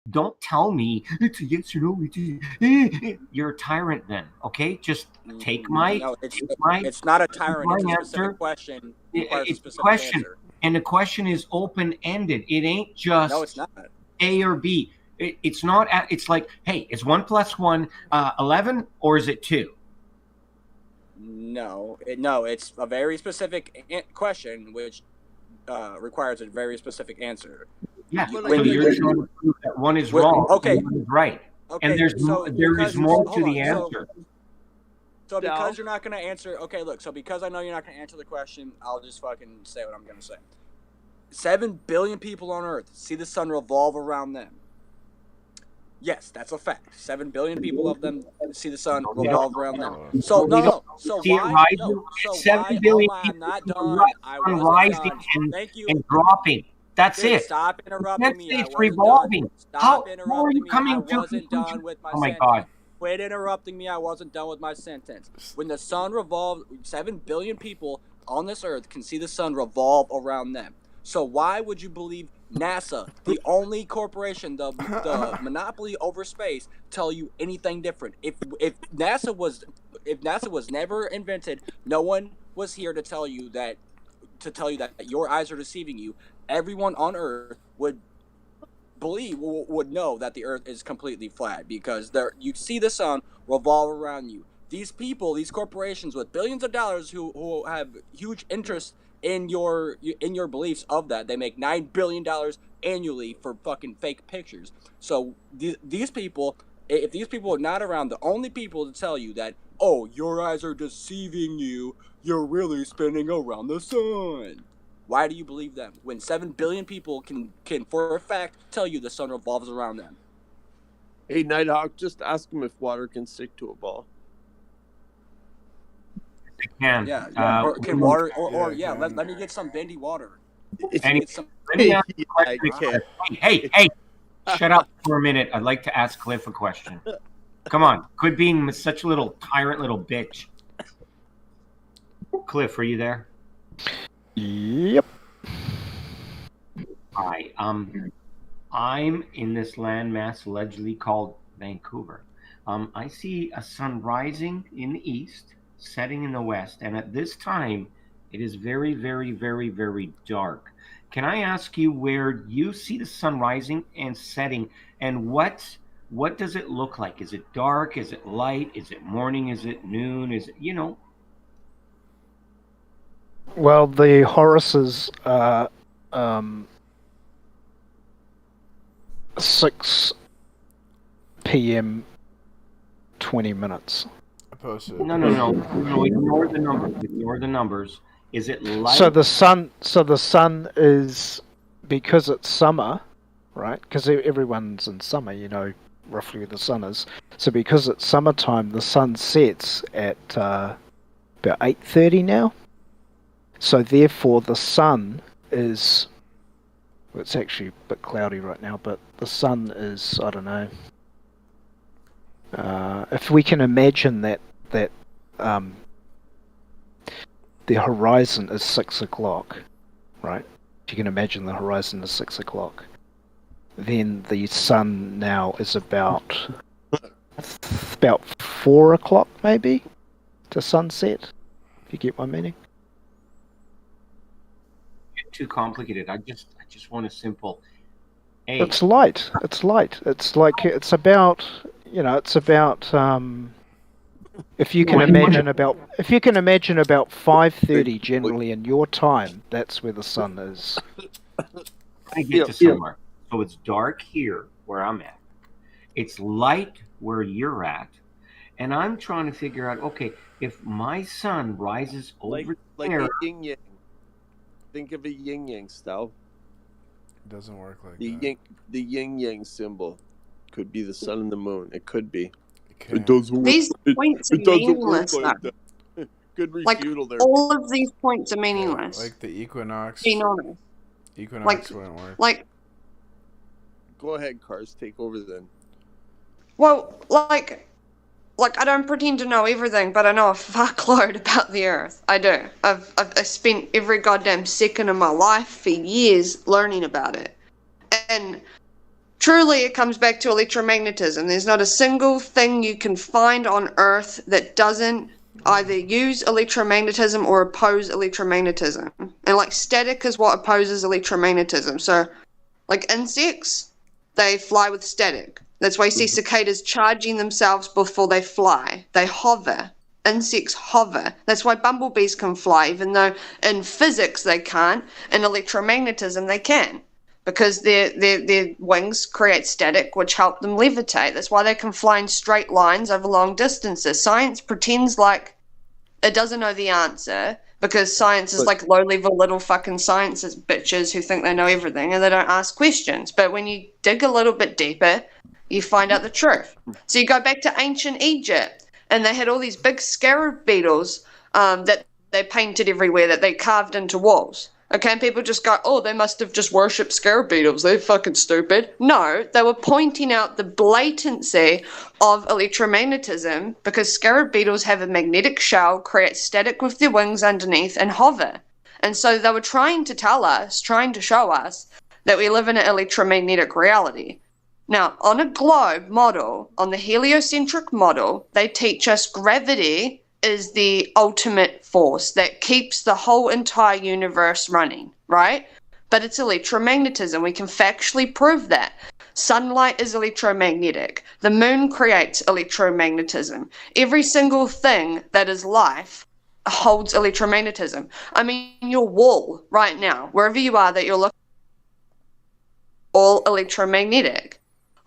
Don't tell me it's a yes or no. You're a tyrant then, okay? Just take my No, take my it's not a take tyrant. my It's a specific answer. question requires a It's a specific question, answer. and the question is open ended. It ain't No, it's just not. A or B. It's not. It's like, hey, is 1 + 1 11 or is it 2? No, it's a very specific question which requires a very specific answer. Yeah. When So you're you, trying to prove that one is wrong okay, and one is right, and okay, so there is because more hold to the on, answer. so because you're not gonna answer, okay, look, so because I know you're not gonna answer the question, I'll just fucking say what I'm gonna say. 7 billion people on Earth see the sun revolve around them. Yes, that's a fact. 7 billion people of them see the sun No, they don't. revolve around them. So No, they don't. no. So See it why? rising. No. So 7 billion why? I'm people not see done. I sun wasn't rising done. Thank you. and dropping. That's Dude, it. stop You interrupting can't me. say I it's wasn't done. revolving. Stop How are interrupting you me. I coming to a wasn't conclusion? done with my Oh my sentence. God. Quit interrupting me. I wasn't done with my sentence. When the sun revolves, 7 billion people on this earth can see the sun revolve around them. So why would you believe NASA, the only corporation, the monopoly over space, tell you anything different? If NASA was never invented, no one was here to tell you that your eyes are deceiving you. Everyone on Earth would know that the Earth is completely flat because you see the sun revolve around you. These people, these corporations with billions of dollars who have huge interest in your beliefs of that, they make $9 billion annually for fucking fake pictures. So these people, if these people are not around, the only people to tell you that, oh, your eyes are deceiving you, you're really spinning around the sun. Why do you believe them when 7 billion people can for a fact tell you the sun revolves around them? Hey, Nighthawk, just ask him if water can stick to a ball. It can. Yeah. Or can water, let me get some bendy water. Anyway, Some, let me ask you a I question. can't. Hey, shut up for a minute. I'd like to ask Cliff a question. Come on, quit being such a little tyrant little bitch. Cliff, are you there? Yep. Hi. I'm in this landmass allegedly called Vancouver. I see a sun rising in the east, setting in the west, and at this time, it is very, very, very, very dark. Can I ask you where you see the sun rising and setting, and what does it look like? Is it dark? Is it light? Is it morning? Is it noon? Is it? Well, the Horaces are 6 p.m. 20 minutes. No. Ignore the numbers. Ignore the numbers. Is it light? So the sun is, because it's summer, right? Because everyone's in summer, roughly where the sun is. So because it's summertime, the sun sets at about 8:30 now. So therefore, the sun is. Well, it's actually a bit cloudy right now, but the sun is, I don't know. If we can imagine that the horizon is 6 o'clock, right? If you can imagine the horizon is 6 o'clock, then the sun now is about 4 o'clock maybe to sunset. If you get my meaning. Too complicated. I just want a simple. Hey. It's light. It's light. It's like it's about. If you can imagine about 5:30 generally in your time, that's where the sun is. I get to somewhere. So it's dark here where I'm at. It's light where you're at. And I'm trying to figure out, okay, if my sun rises over there. Like a yin yang. Think of a yin yang style. It doesn't work like that. The yin yang symbol could be the sun and the moon. It could be. It doesn't. These points are meaningless, though. Good refutal there. All of these points are meaningless. Yeah, like the equinox. Being honest. Equinox wouldn't work. Go ahead, Cars. Take over then. Well, I don't pretend to know everything, but I know a fuckload about the Earth. I do. I've spent every goddamn second of my life for years learning about it. And truly it comes back to electromagnetism. There's not a single thing you can find on Earth that doesn't either use electromagnetism or oppose electromagnetism. And like static is what opposes electromagnetism. So like insects, they fly with static. That's why you see cicadas charging themselves before they fly. They hover. Insects hover. That's why bumblebees can fly, even though in physics they can't. In electromagnetism they can. Because their wings create static, which help them levitate. That's why they can fly in straight lines over long distances. Science pretends like it doesn't know the answer, because science is like low-level little fucking science bitches who think they know everything and they don't ask questions. But when you dig a little bit deeper, you find out the truth. So you go back to ancient Egypt, and they had all these big scarab beetles that they painted everywhere, that they carved into walls. Okay, and people just go, oh, they must have just worshipped scarab beetles. They're fucking stupid. No, they were pointing out the blatancy of electromagnetism, because scarab beetles have a magnetic shell, create static with their wings underneath, and hover. And so they were trying to tell us, trying to show us that we live in an electromagnetic reality. Now, on a globe model, on the heliocentric model, they teach us gravity is the ultimate force that keeps the whole entire universe running, right? But it's electromagnetism. We can factually prove that. Sunlight is electromagnetic. The moon creates electromagnetism. Every single thing that is life holds electromagnetism. I mean, your wall right now, wherever you are that you're looking, all electromagnetic.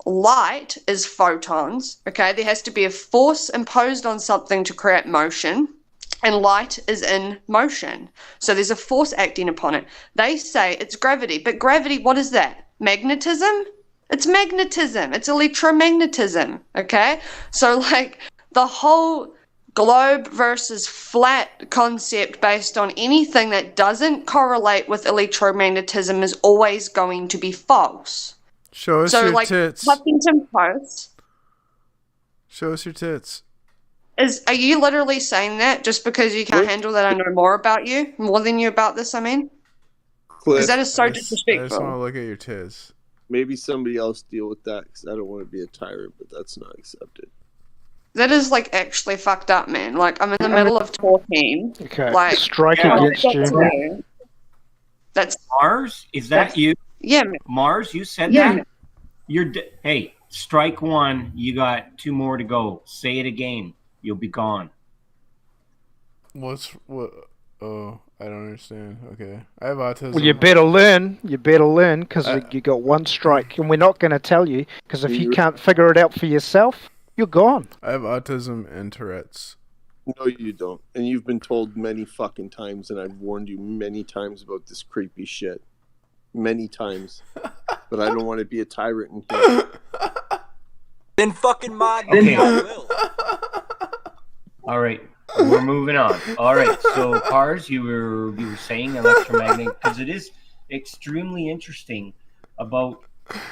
Light is photons, okay? There has to be a force imposed on something to create motion, and light is in motion. So there's a force acting upon it. They say it's gravity, but gravity, what is that? Magnetism? It's magnetism. It's electromagnetism, okay? So like the whole globe versus flat concept based on anything that doesn't correlate with electromagnetism is always going to be false. Show us your tits. Huffington Post. Show us your tits. Are you literally saying that just because you can't handle that I know more about you? More than you about this, I mean? Because that is so disrespectful. I just want to look at your tits. Maybe somebody else deal with that, because I don't want to be a tyrant, but that's not accepted. That is, like, actually fucked up, man. Like, I'm in the middle of talking. Okay, like, strike against you. That's Mars? Is that you? Yeah, man. Mars, you said that? Hey, strike one. You got 2 more to go. Say it again. You'll be gone. What? Oh, I don't understand. Okay, I have autism. Well, you better learn. Because you got 1 strike, and we're not going to tell you, because if you can't figure it out for yourself, you're gone. I have autism and Tourette's. No, you don't. And you've been told many fucking times, and I've warned you many times about this creepy shit. Many times. But I don't want to be a tyrant in here. Then fucking mod me, I will. All right, we're moving on. All right, so Cars, you were saying electromagnetic, because it is extremely interesting about,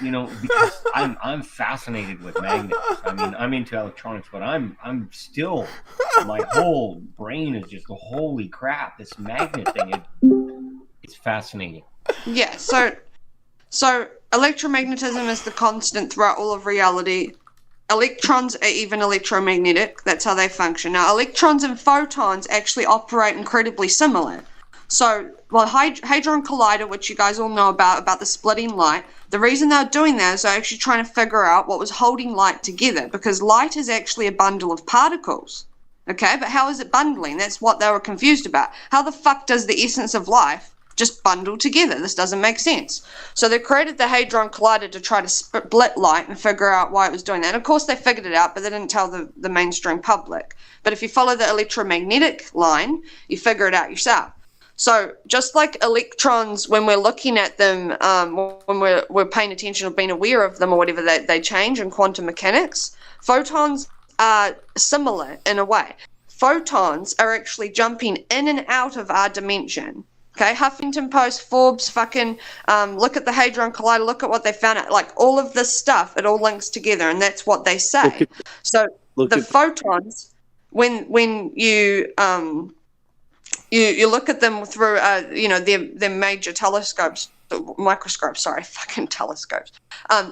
because I'm fascinated with magnets. I mean, I'm into electronics, but I'm still, my whole brain is just, holy crap, this magnet thing, it's fascinating. Yeah, so electromagnetism is the constant throughout all of reality. Electrons are even electromagnetic. That's how they function. Now, electrons and photons actually operate incredibly similar. So, Hadron Collider, which you guys all know about the splitting light, the reason they're doing that is they're actually trying to figure out what was holding light together, because light is actually a bundle of particles. Okay, but how is it bundling? That's what they were confused about. How the fuck does the essence of life just bundle together? This doesn't make sense. So they created the Hadron Collider to try to split light and figure out why it was doing that. And of course they figured it out, but they didn't tell the mainstream public. But if you follow the electromagnetic line, you figure it out yourself. So just like electrons, when we're looking at them, when we're paying attention or being aware of them or whatever, they change in quantum mechanics. Photons are similar in a way. Photons are actually jumping in and out of our dimension. Okay, Huffington Post, Forbes, fucking look at the Hadron Collider, look at what they found out. Like all of this stuff, it all links together, and that's what they say. So the photons, when you look at them through their major telescopes, microscopes, sorry, fucking telescopes.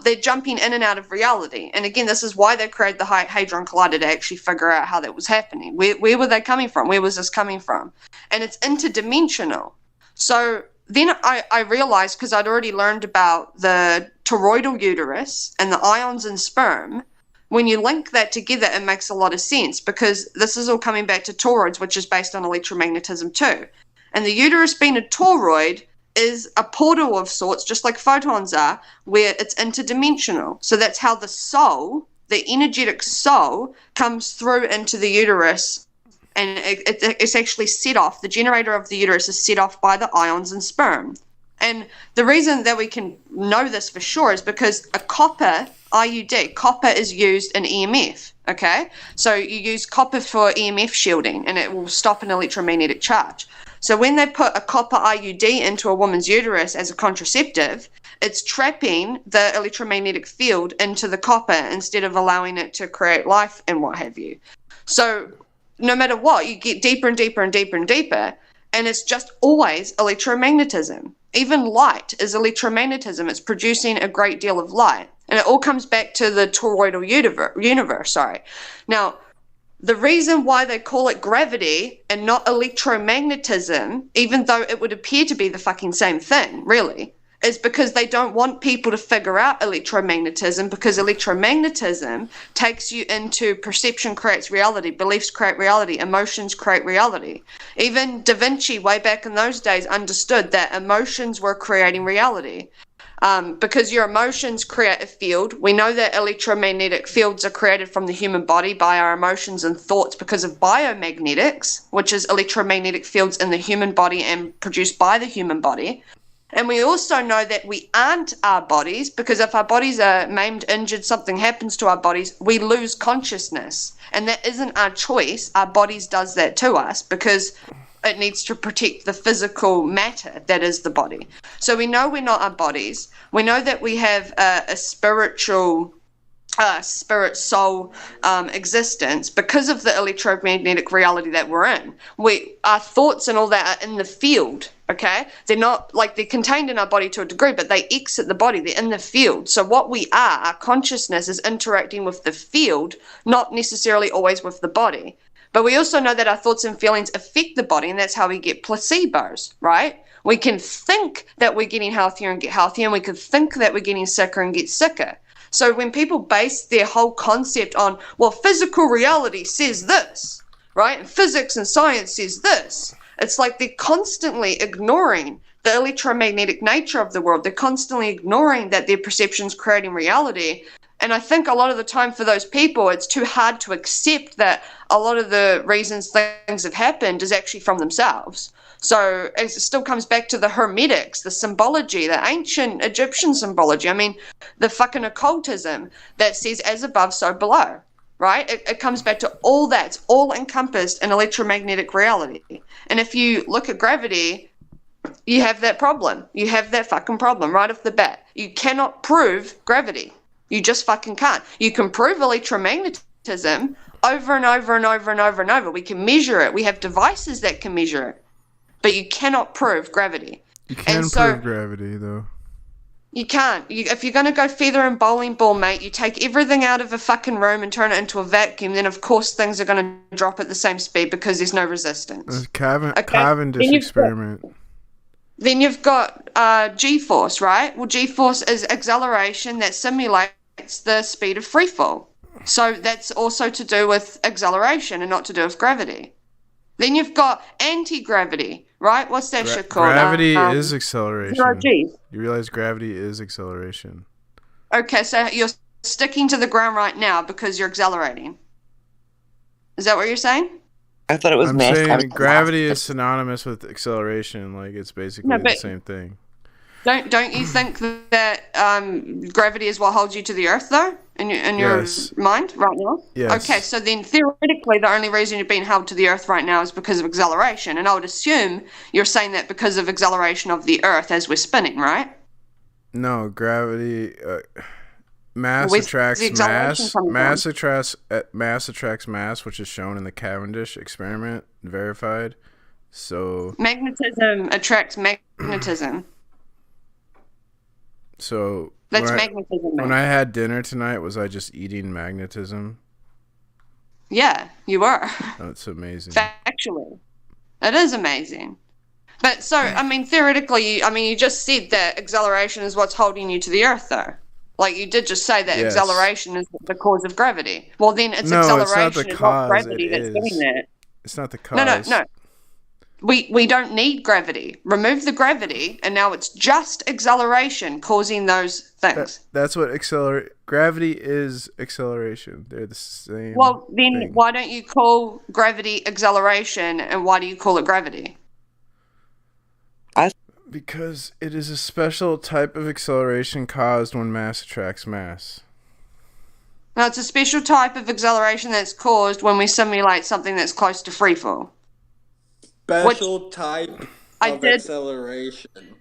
They're jumping in and out of reality. And again, this is why they created the Hadron Collider, to actually figure out how that was happening. Where were they coming from? Where was this coming from? And it's interdimensional. So then I realized, because I'd already learned about the toroidal uterus and the ions in sperm, when you link that together, it makes a lot of sense, because this is all coming back to toroids, which is based on electromagnetism too. And the uterus being a toroid is a portal of sorts, just like photons are, where it's interdimensional. So that's how the soul, the energetic soul, comes through into the uterus, and it's actually set off. The generator of the uterus is set off by the ions in sperm. And the reason that we can know this for sure is because a copper IUD, copper is used in EMF, okay? So you use copper for EMF shielding, and it will stop an electromagnetic charge. So when they put a copper IUD into a woman's uterus as a contraceptive, it's trapping the electromagnetic field into the copper instead of allowing it to create life and what have you. So no matter what, you get deeper and deeper and deeper and deeper, and it's just always electromagnetism. Even light is electromagnetism. It's producing a great deal of light. And it all comes back to the toroidal universe. Now, the reason why they call it gravity and not electromagnetism, even though it would appear to be the fucking same thing, really, is because they don't want people to figure out electromagnetism, because electromagnetism takes you into perception creates reality, beliefs create reality, emotions create reality. Even Da Vinci, way back in those days, understood that emotions were creating reality. Because your emotions create a field. We know that electromagnetic fields are created from the human body by our emotions and thoughts because of biomagnetics, which is electromagnetic fields in the human body and produced by the human body. And we also know that we aren't our bodies, because if our bodies are maimed, injured, something happens to our bodies, we lose consciousness. And that isn't our choice. Our bodies does that to us because it needs to protect the physical matter that is the body. So we know we're not our bodies. We know that we have a spiritual spirit soul existence because of the electromagnetic reality that we're in. Our thoughts and all that are in the field, okay? They're not, like, they're contained in our body to a degree, but they exit the body. They're in the field. So what we are, our consciousness, is interacting with the field, not necessarily always with the body. But we also know that our thoughts and feelings affect the body, and that's how we get placebos, right? We can think that we're getting healthier and get healthier, and we can think that we're getting sicker and get sicker. So when people base their whole concept on, well, physical reality says this, right? And physics and science says this, it's like they're constantly ignoring the electromagnetic nature of the world. They're constantly ignoring that their perception's creating reality. And I think a lot of the time for those people, it's too hard to accept that a lot of the reasons things have happened is actually from themselves. So it still comes back to the Hermetics, the symbology, the ancient Egyptian symbology. I mean, the fucking occultism that says as above, so below, right? It comes back to all that. It's all encompassed in electromagnetic reality. And if you look at gravity, you have that problem. You have that fucking problem right off the bat. You cannot prove gravity. You just fucking can't. You can prove electromagnetism over and over and over and over and over. We can measure it. We have devices that can measure it. But you cannot prove gravity. You can prove gravity, though. You can't. If you're going to go feather and bowling ball, mate, you take everything out of a fucking room and turn it into a vacuum, then of course things are going to drop at the same speed because there's no resistance. Cavendish experiment. Then you've got G-force, right? Well, G-force is acceleration that simulates the speed of free fall. So that's also to do with acceleration and not to do with gravity. Then you've got anti-gravity, right? What's that shit called? Gravity is acceleration. 0G. You realize gravity is acceleration. Okay, so you're sticking to the ground right now because you're accelerating. Is that what you're saying? I thought it was I'm saying gravity is synonymous with acceleration. Like, it's basically the same thing. Don't you think that gravity is what holds you to the earth, though, in your mind right now? Yes. Okay, so then theoretically, the only reason you're being held to the earth right now is because of acceleration, and I would assume you're saying that because of acceleration of the earth as we're spinning, right? No, gravity. Mass attracts mass. Mass attracts mass, which is shown in the Cavendish experiment, verified. So magnetism attracts magnetism. So That's magnetism, man. When I had dinner tonight, was I just eating magnetism? Yeah, you were. That's amazing. Factually. It is amazing. But so, I mean, theoretically, you just said that acceleration is what's holding you to the Earth, though. Like, you did just say that acceleration is the cause of gravity. Well, then it's acceleration, it's not gravity that's doing that. It's not the cause. No. We don't need gravity. Remove the gravity, and now it's just acceleration causing those things. That's what gravity is. Acceleration. They're the same. Well, then thing. Why don't you call gravity acceleration, and why do you call it gravity? Because it is a special type of acceleration caused when mass attracts mass. No, it's a special type of acceleration that's caused when we simulate something that's close to freefall. Special type of acceleration.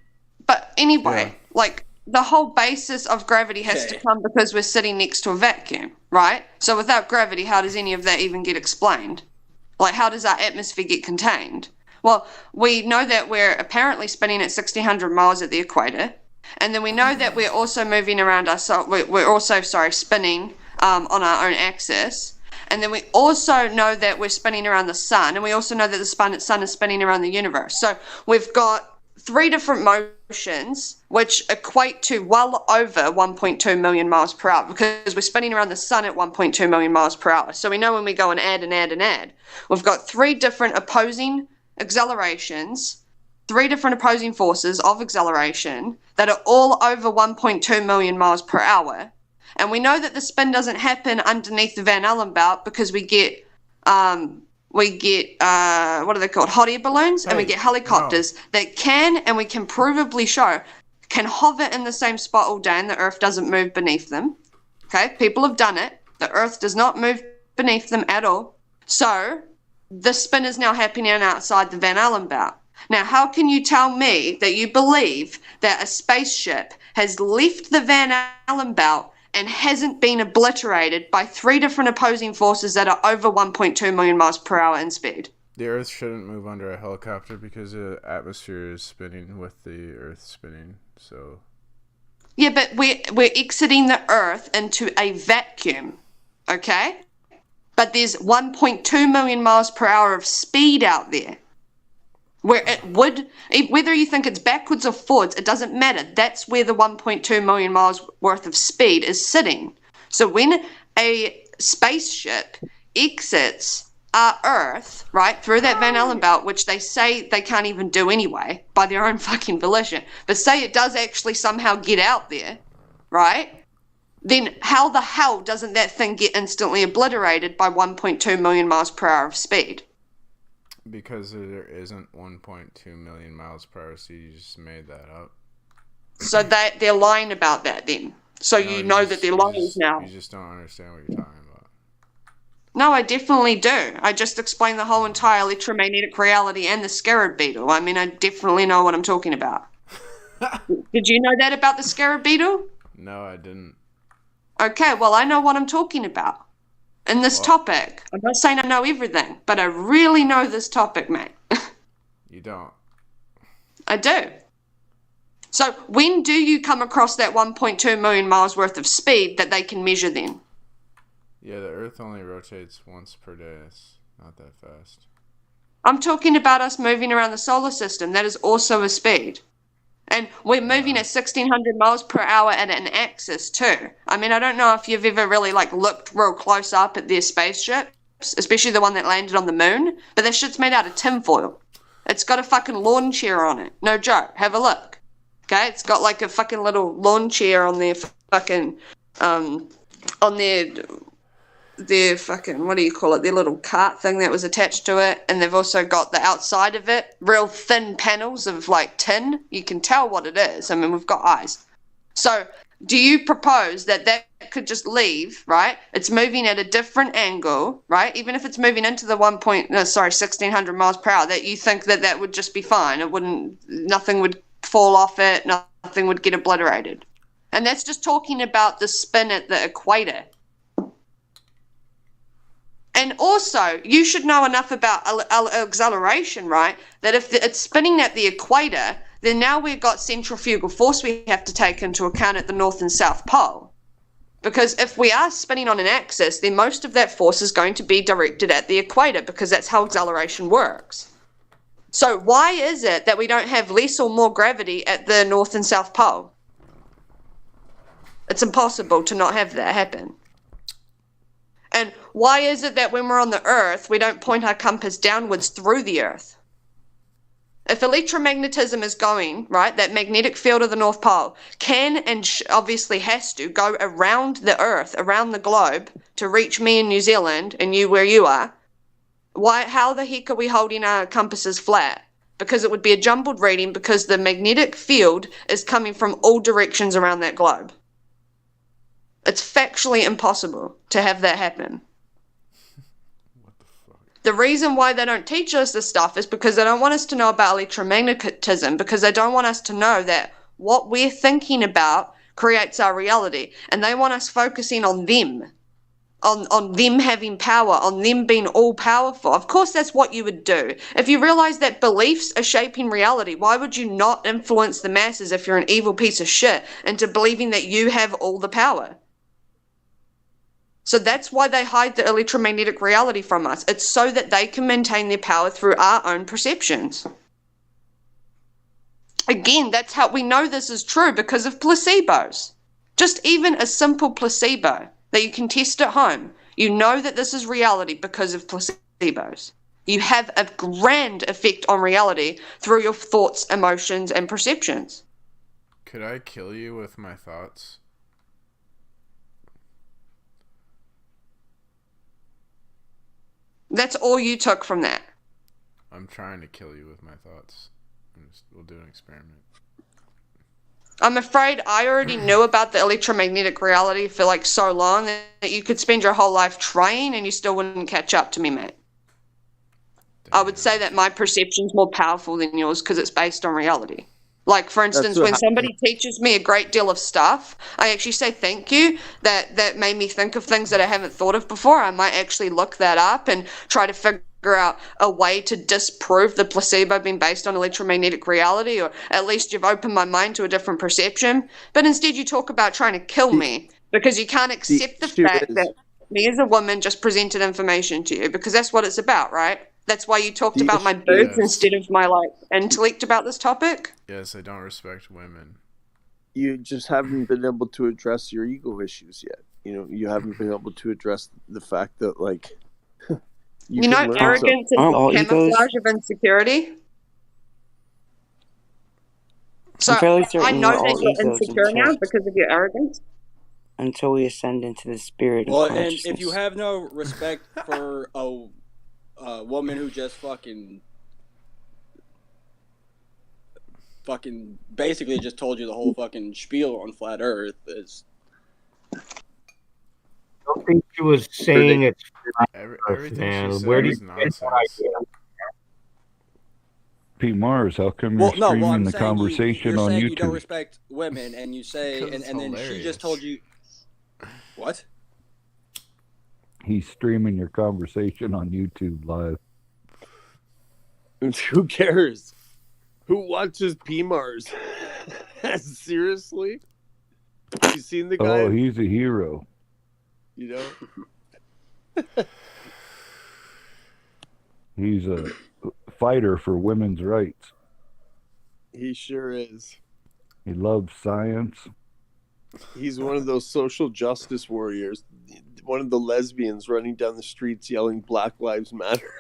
But anyway, like, the whole basis of gravity has to come because we're sitting next to a vacuum, right? So without gravity, how does any of that even get explained? Like, how does our atmosphere get contained? Well, we know that we're apparently spinning at 1,600 miles at the equator, and then we know that we're also moving around we're also spinning on our own axis, and then we also know that we're spinning around the sun, and we also know that the sun is spinning around the universe. So we've got 3 different motions which equate to well over 1.2 million miles per hour, because we're spinning around the sun at 1.2 million miles per hour. So we know when we go and add, we've got 3 different opposing accelerations, 3 different opposing forces of acceleration that are all over 1.2 million miles per hour. And we know that the spin doesn't happen underneath the Van Allen belt because we get what are they called? Hot air balloons, and we get helicopters that we can provably show can hover in the same spot all day and the Earth doesn't move beneath them. Okay, people have done it. The Earth does not move beneath them at all. So the spin is now happening outside the Van Allen belt. Now, how can you tell me that you believe that a spaceship has left the Van Allen belt and hasn't been obliterated by 3 different opposing forces that are over 1.2 million miles per hour in speed? The Earth shouldn't move under a helicopter because the atmosphere is spinning with the Earth spinning. So. Yeah, but we're exiting the Earth into a vacuum, okay? But there's 1.2 million miles per hour of speed out there. Where it would, whether you think it's backwards or forwards, it doesn't matter. That's where the 1.2 million miles worth of speed is sitting. So when a spaceship exits our Earth, right, through that Van Allen belt, which they say they can't even do anyway, by their own fucking volition, but say it does actually somehow get out there, right? Then how the hell doesn't that thing get instantly obliterated by 1.2 million miles per hour of speed? Because there isn't 1.2 million miles per hour, so you just made that up. So they're lying about that then. So no, you know that they're lying now. You just don't understand what you're talking about. No, I definitely do. I just explained the whole entire electromagnetic reality and the scarab beetle. I mean, I definitely know what I'm talking about. Did you know that about the scarab beetle? No, I didn't. Okay, well, I know what I'm talking about in this topic. I'm not saying I know everything, but I really know this topic, mate. You don't. I do. So when do you come across that 1.2 million miles worth of speed that they can measure then? Yeah, the Earth only rotates once per day. It's not that fast. I'm talking about us moving around the solar system. That is also a speed. And we're moving at 1,600 miles per hour at an axis too. I mean, I don't know if you've ever really looked real close up at their spaceships, especially the one that landed on the moon, but that shit's made out of tinfoil. It's got a fucking lawn chair on it. No joke. Have a look. Okay? It's got like a fucking little lawn chair on their fucking, on their fucking, what do you call it, their little cart thing that was attached to it, and they've also got the outside of it, real thin panels of tin. You can tell what it is. I mean, we've got eyes. So do you propose that could just leave, right? It's moving at a different angle, right? Even if it's moving into the 1,600 miles per hour, that you think that would just be fine. Nothing would fall off it, nothing would get obliterated. And that's just talking about the spin at the equator. And also, you should know enough about acceleration, right? That if it's spinning at the equator, then now we've got centrifugal force we have to take into account at the North and South Pole. Because if we are spinning on an axis, then most of that force is going to be directed at the equator, because that's how acceleration works. So why is it that we don't have less or more gravity at the North and South Pole? It's impossible to not have that happen. And why is it that when we're on the Earth, we don't point our compass downwards through the Earth? If electromagnetism is going, right, that magnetic field of the North Pole can and obviously has to go around the Earth, around the globe, to reach me in New Zealand and you where you are, how the heck are we holding our compasses flat? Because it would be a jumbled reading, because the magnetic field is coming from all directions around that globe. It's factually impossible to have that happen. The reason why they don't teach us this stuff is because they don't want us to know about electromagnetism, because they don't want us to know that what we're thinking about creates our reality. And they want us focusing on them, on them having power, on them being all powerful. Of course, that's what you would do. If you realize that beliefs are shaping reality, why would you not influence the masses if you're an evil piece of shit into believing that you have all the power? So that's why they hide the electromagnetic reality from us. It's so that they can maintain their power through our own perceptions. Again, that's how we know this is true, because of placebos. Just even a simple placebo that you can test at home. You know that this is reality because of placebos. You have a grand effect on reality through your thoughts, emotions, and perceptions. Could I kill you with my thoughts? That's all you took from that. I'm trying to kill you with my thoughts. We'll do an experiment. I'm afraid I already knew about the electromagnetic reality for like so long that you could spend your whole life trying and you still wouldn't catch up to me, mate. Damn. I would say that my perception's more powerful than yours because it's based on reality. Like, for instance, when somebody teaches me a great deal of stuff, I actually say thank you. That made me think of things that I haven't thought of before. I might actually look that up and try to figure out a way to disprove the placebo being based on electromagnetic reality, or at least you've opened my mind to a different perception. But instead you talk about trying to kill me because you can't accept the fact that me as a woman just presented information to you, because that's what it's about, right? That's why you talked about my boobs instead of my intellect about this topic. Yes, I don't respect women. You just haven't been able to address your ego issues yet. You haven't been able to address the fact that arrogance is the camouflage of insecurity. So I know that you're insecure now because of your arrogance. Until we ascend into the spirit. Well, and if you have no respect for a woman who just fucking basically just told you the whole fucking spiel on flat Earth is. I don't think she was saying it's flat Earth, man. Where do you get that idea? Pete Mars, how come you're streaming the conversation you're on saying YouTube? You don't respect women, and you say, and then she just told you, what? He's streaming your conversation on YouTube live. Who cares? Who watches PMARS? Seriously? Have you seen the guy? Oh, he's a hero. He's a fighter for women's rights. He sure is. He loves science. He's one of those social justice warriors. One of the lesbians running down the streets yelling Black Lives Matter.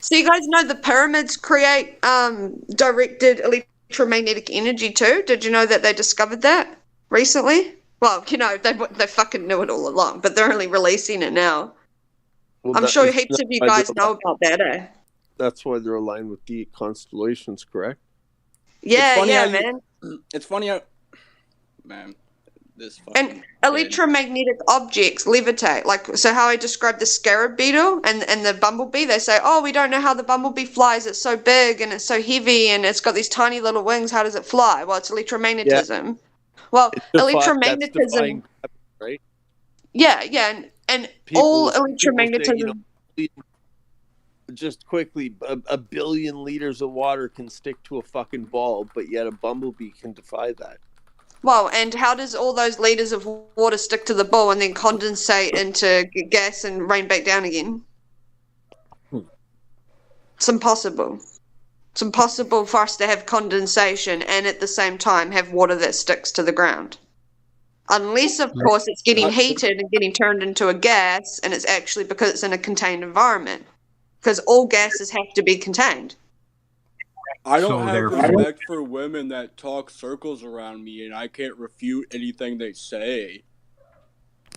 So you guys know the pyramids create directed electromagnetic energy too? Did you know that they discovered that recently? Well, they fucking knew it all along, but they're only releasing it now. Well, I'm sure heaps of you guys know about that, eh? That's why they're aligned with the constellations, correct? Yeah, man. It's funny how... Man... And electromagnetic objects levitate. So how I described the scarab beetle and the bumblebee, they say, oh, we don't know how the bumblebee flies. It's so big and it's so heavy and it's got these tiny little wings. How does it fly? Well, it's electromagnetism. Yeah. Well, electromagnetism... right? Yeah. And all electromagnetism... just quickly, a billion liters of water can stick to a fucking ball, but yet a bumblebee can defy that. Well, and how does all those liters of water stick to the ball and then condensate into gas and rain back down again? It's impossible. It's impossible for us to have condensation and at the same time have water that sticks to the ground. Unless, of course, it's getting heated and getting turned into a gas, and it's actually because it's in a contained environment. Because all gases have to be contained. I don't have respect for women that talk circles around me, and I can't refute anything they say.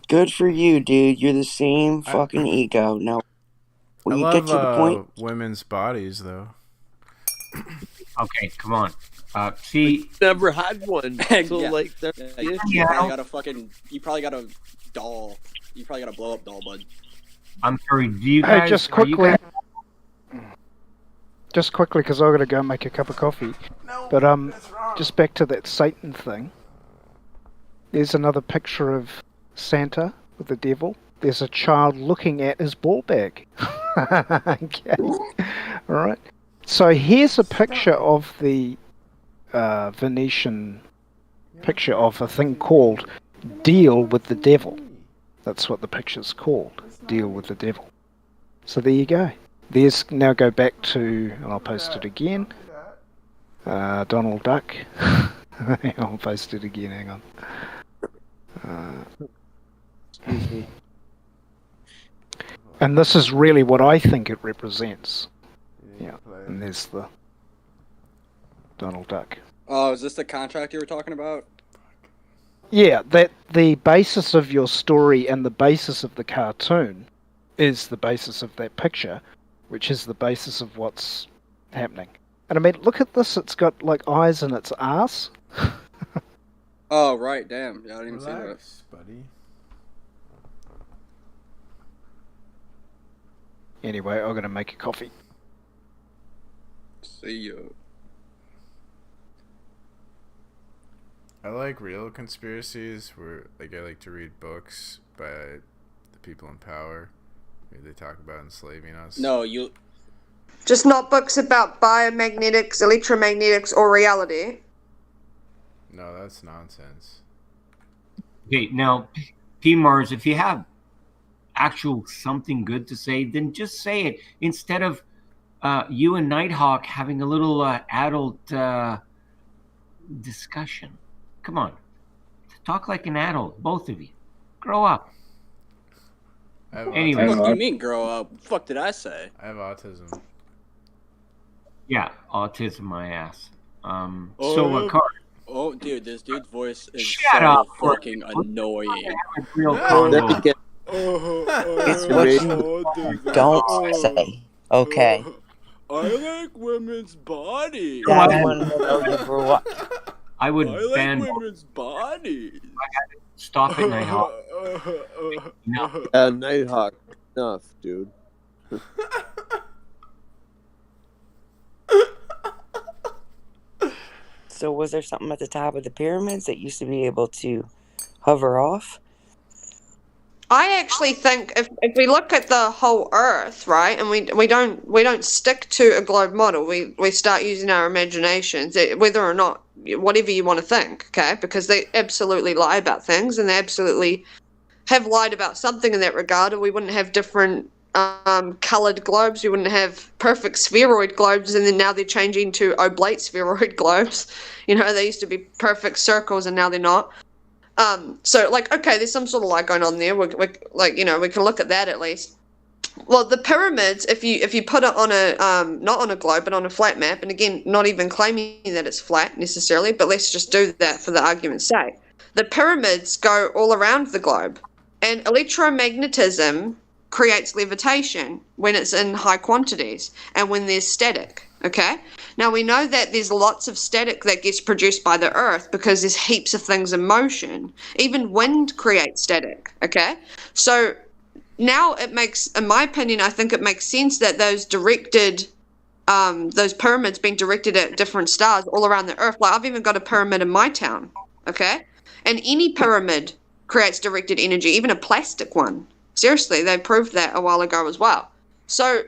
Good for you, dude. You're the same fucking ego. Now, will you get to the point? Women's bodies, though. Okay, come on. See, never had one. So like, you probably got a fucking. You probably got a doll. You probably got a blow up doll, bud. I'm sorry. Do you guys? Just quickly. Just quickly, because I've got to go make a cup of coffee. No, but just back to that Satan thing. There's another picture of Santa with the devil. There's a child looking at his ball bag. Okay. All right. So here's a picture of the Venetian picture of a thing called Deal with the Devil. That's what the picture's called. Deal with the Devil. So there you go. There's now go back to, and I'll post it again. Donald Duck. I'll post it again. Hang on. Excuse me. And this is really what I think it represents. Yeah, and there's the Donald Duck. Oh, is this the contract you were talking about? Yeah, that the basis of your story and the basis of the cartoon is the basis of that picture, which is the basis of what's happening. And I mean, look at this, it's got like eyes in its ass. Oh, right, damn. Yeah, I didn't even see that. Buddy. Anyway, I'm going to make a coffee. See you. I like real conspiracies where like I like to read books by the people in power. Where they talk about enslaving us. No, you. Just not books about biomagnetics, electromagnetics, or reality. No, that's nonsense. Okay, now, P. Mars, if you have actual something good to say, then just say it instead of you and Nighthawk having a little adult discussion. Come on, talk like an adult, both of you. Grow up. Anyway, what do you mean grow up? Fuck did I say? I have autism. Yeah, autism, my ass. So, Carter. Oh, dude, this dude's voice is Shut so up, fucking annoying. It's what don't say. Okay. I like women's bodies. That one will grow up. I would ban women's bodies. Stop it, Nighthawk. No. Nighthawk, enough, dude. So was there something at the top of the pyramids that used to be able to hover off? I actually think if we look at the whole Earth, right, and we don't stick to a globe model, we start using our imaginations, whether or not whatever you want to think, okay, because they absolutely lie about things, and they absolutely have lied about something in that regard, or we wouldn't have different coloured globes, we wouldn't have perfect spheroid globes, and then now they're changing to oblate spheroid globes. You know, they used to be perfect circles, and now they're not. So, like, okay, there's some sort of lie going on there. We like, you know, we can look at that at least. Well, the pyramids, if you put it on a not on a globe but on a flat map, and again, not even claiming that it's flat necessarily, but let's just do that for the argument's sake. The pyramids go all around the globe, and electromagnetism creates levitation when it's in high quantities and when there's static. Okay, now we know that there's lots of static that gets produced by the earth because there's heaps of things in motion. Even wind creates static. Okay, so now it makes, in my opinion, I think it makes sense that those pyramids being directed at different stars all around the earth. Like, I've even got a pyramid in my town. Okay, and any pyramid creates directed energy, even a plastic one. Seriously, they proved that a while ago as well. So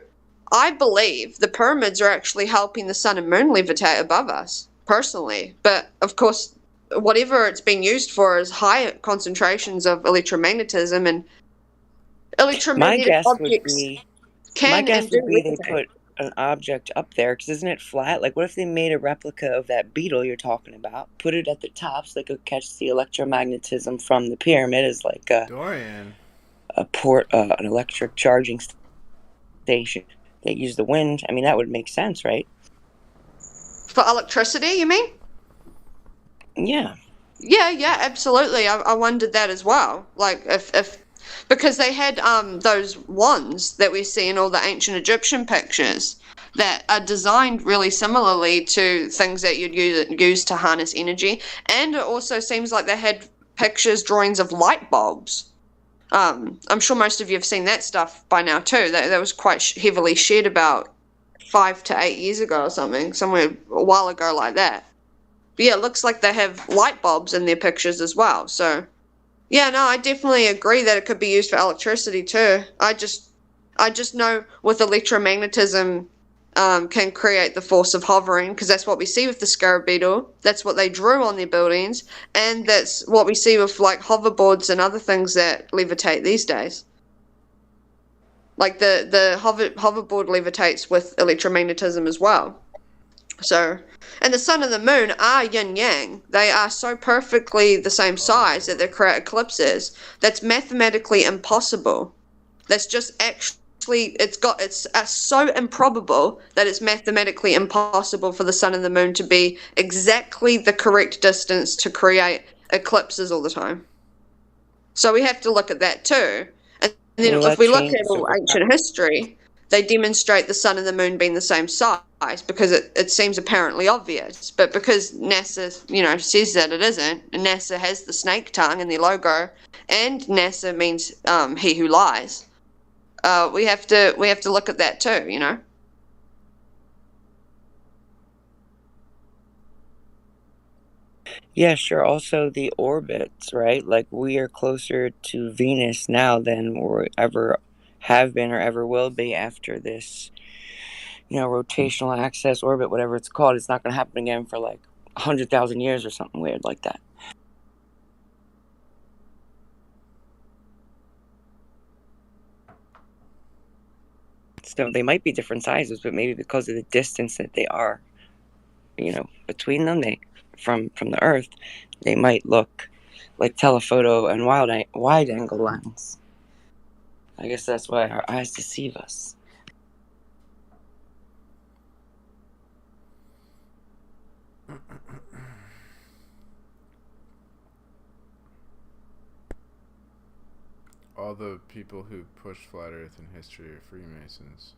I believe the pyramids are actually helping the sun and moon levitate above us, personally. But of course, whatever it's been used for is high concentrations of electromagnetism, and electromagnetic objects can and do they put an object up there, because isn't it flat? Like, what if they made a replica of that beetle you're talking about, put it at the top so they could catch the electromagnetism from the pyramid as like an electric charging station that use the wind? I mean, that would make sense, right? For electricity, you mean? Yeah. Yeah, absolutely. I wondered that as well. Like, if because they had those wands that we see in all the ancient Egyptian pictures that are designed really similarly to things that you'd use to harness energy. And it also seems like they had pictures, drawings of light bulbs. I'm sure most of you have seen that stuff by now too. That was quite heavily shared about 5 to 8 years ago or something, somewhere a while ago like that. But yeah, it looks like they have light bulbs in their pictures as well. So yeah, no, I definitely agree that it could be used for electricity too. I just know with electromagnetism can create the force of hovering, because that's what we see with the scarab beetle. That's what they drew on their buildings, and that's what we see with like hoverboards and other things that levitate these days. Like the hoverboard levitates with electromagnetism as well. So, and the sun and the moon are yin yang. They are so perfectly the same size that they create eclipses. That's mathematically impossible. That's just actually it's so improbable that it's mathematically impossible for the sun and the moon to be exactly the correct distance to create eclipses all the time. So we have to look at that too. And then if we look at all ancient history, they demonstrate the sun and the moon being the same size because it seems apparently obvious. But because NASA, says that it isn't, and NASA has the snake tongue in their logo, and NASA means he who lies, we have to look at that too, Yeah, sure. Also, the orbits, right? Like, we are closer to Venus now than we ever have been or ever will be after this, rotational axis orbit, whatever it's called. It's not going to happen again for like 100,000 years or something weird like that. So they might be different sizes, but maybe because of the distance that they are, between them, from the Earth, they might look like telephoto and wide angle lens. I guess that's why our eyes deceive us. All the people who push flat Earth in history are Freemasons.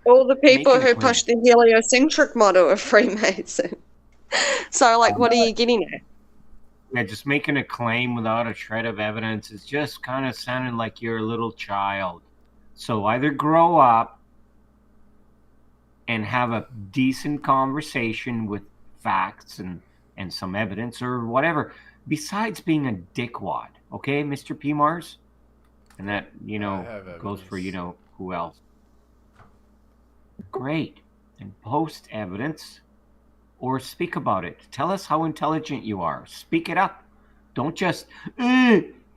All the people who push the heliocentric model are Freemason. So, like, what are you getting at? Yeah, just making a claim without a shred of evidence is just kind of sounding like you're a little child. So either grow up and have a decent conversation with facts and some evidence or whatever, besides being a dickwad, okay, Mr. P. Mars? And that, goes for, who else? Great. And post evidence or speak about it. Tell us how intelligent you are. Speak it up. Don't just,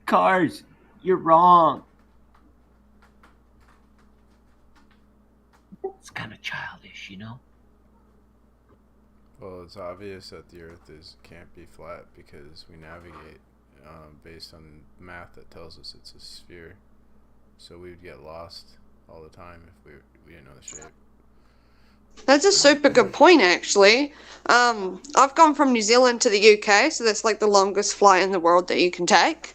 cars, you're wrong. It's kind of childish, Well, it's obvious that the Earth can't be flat because we navigate based on math that tells us it's a sphere. So we would get lost all the time if we didn't know the shape. That's a super good point, actually. I've gone from New Zealand to the UK, so that's like the longest flight in the world that you can take.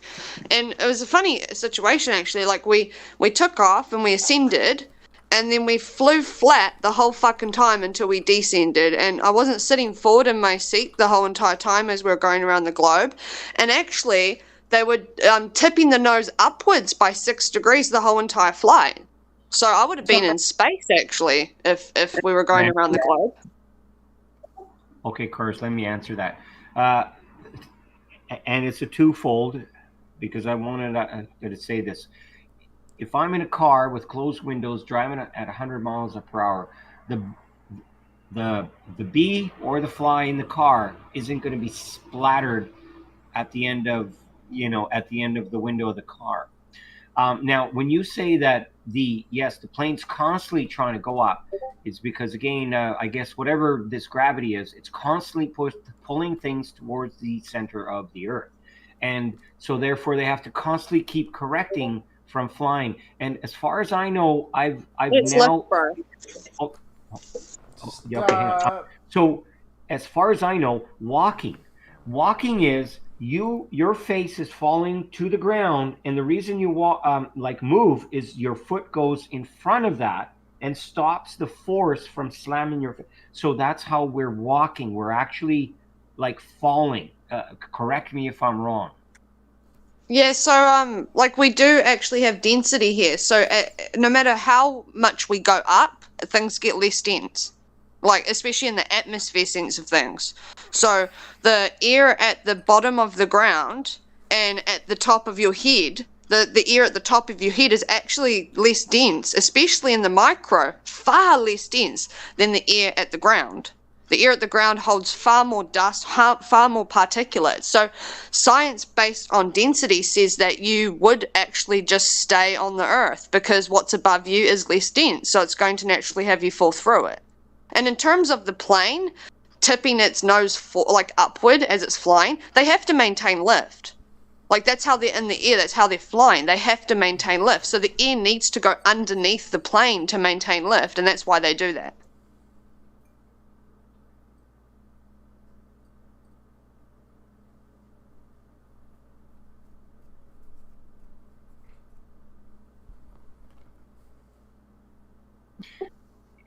And it was a funny situation, actually. Like, we took off and we ascended, and then we flew flat the whole fucking time until we descended. And I wasn't sitting forward in my seat the whole entire time as we were going around the globe. And actually, they were tipping the nose upwards by 6 degrees the whole entire flight. So I would have been in space, actually, if we were going around the globe. Okay, Curse, let me answer that. And it's a twofold. because I wanted to say this. If I'm in a car with closed windows driving at 100 miles per hour, the the the bee or the fly in the car isn't going to be splattered at the end of at the end of the window of the car. Now, when you say that the plane's constantly trying to go up, it's because again, I guess whatever this gravity is, it's constantly pulling things towards the center of the Earth, and so therefore they have to constantly keep correcting from flying. And as far as I know, I've It's now. left, bro. Oh, yeah, okay, hang on. So, as far as I know, walking is your face is falling to the ground, and the reason you walk like move is your foot goes in front of that and stops the force from slamming your foot. So that's how we're walking. We're actually like falling. Correct me if I'm wrong. Yeah, so like we do actually have density here. So no matter how much we go up, things get less dense. Like especially in the atmosphere sense of things. So the air at the bottom of the ground and at the top of your head, the air at the top of your head is actually less dense, especially in the micro, far less dense than the air at the ground. The air at the ground holds far more dust, far more particulates. So science based on density says that you would actually just stay on the Earth because what's above you is less dense. So it's going to naturally have you fall through it. And in terms of the plane tipping its nose like upward as it's flying, they have to maintain lift. Like that's how they're in the air, that's how they're flying. They have to maintain lift. So the air needs to go underneath the plane to maintain lift, and that's why they do that.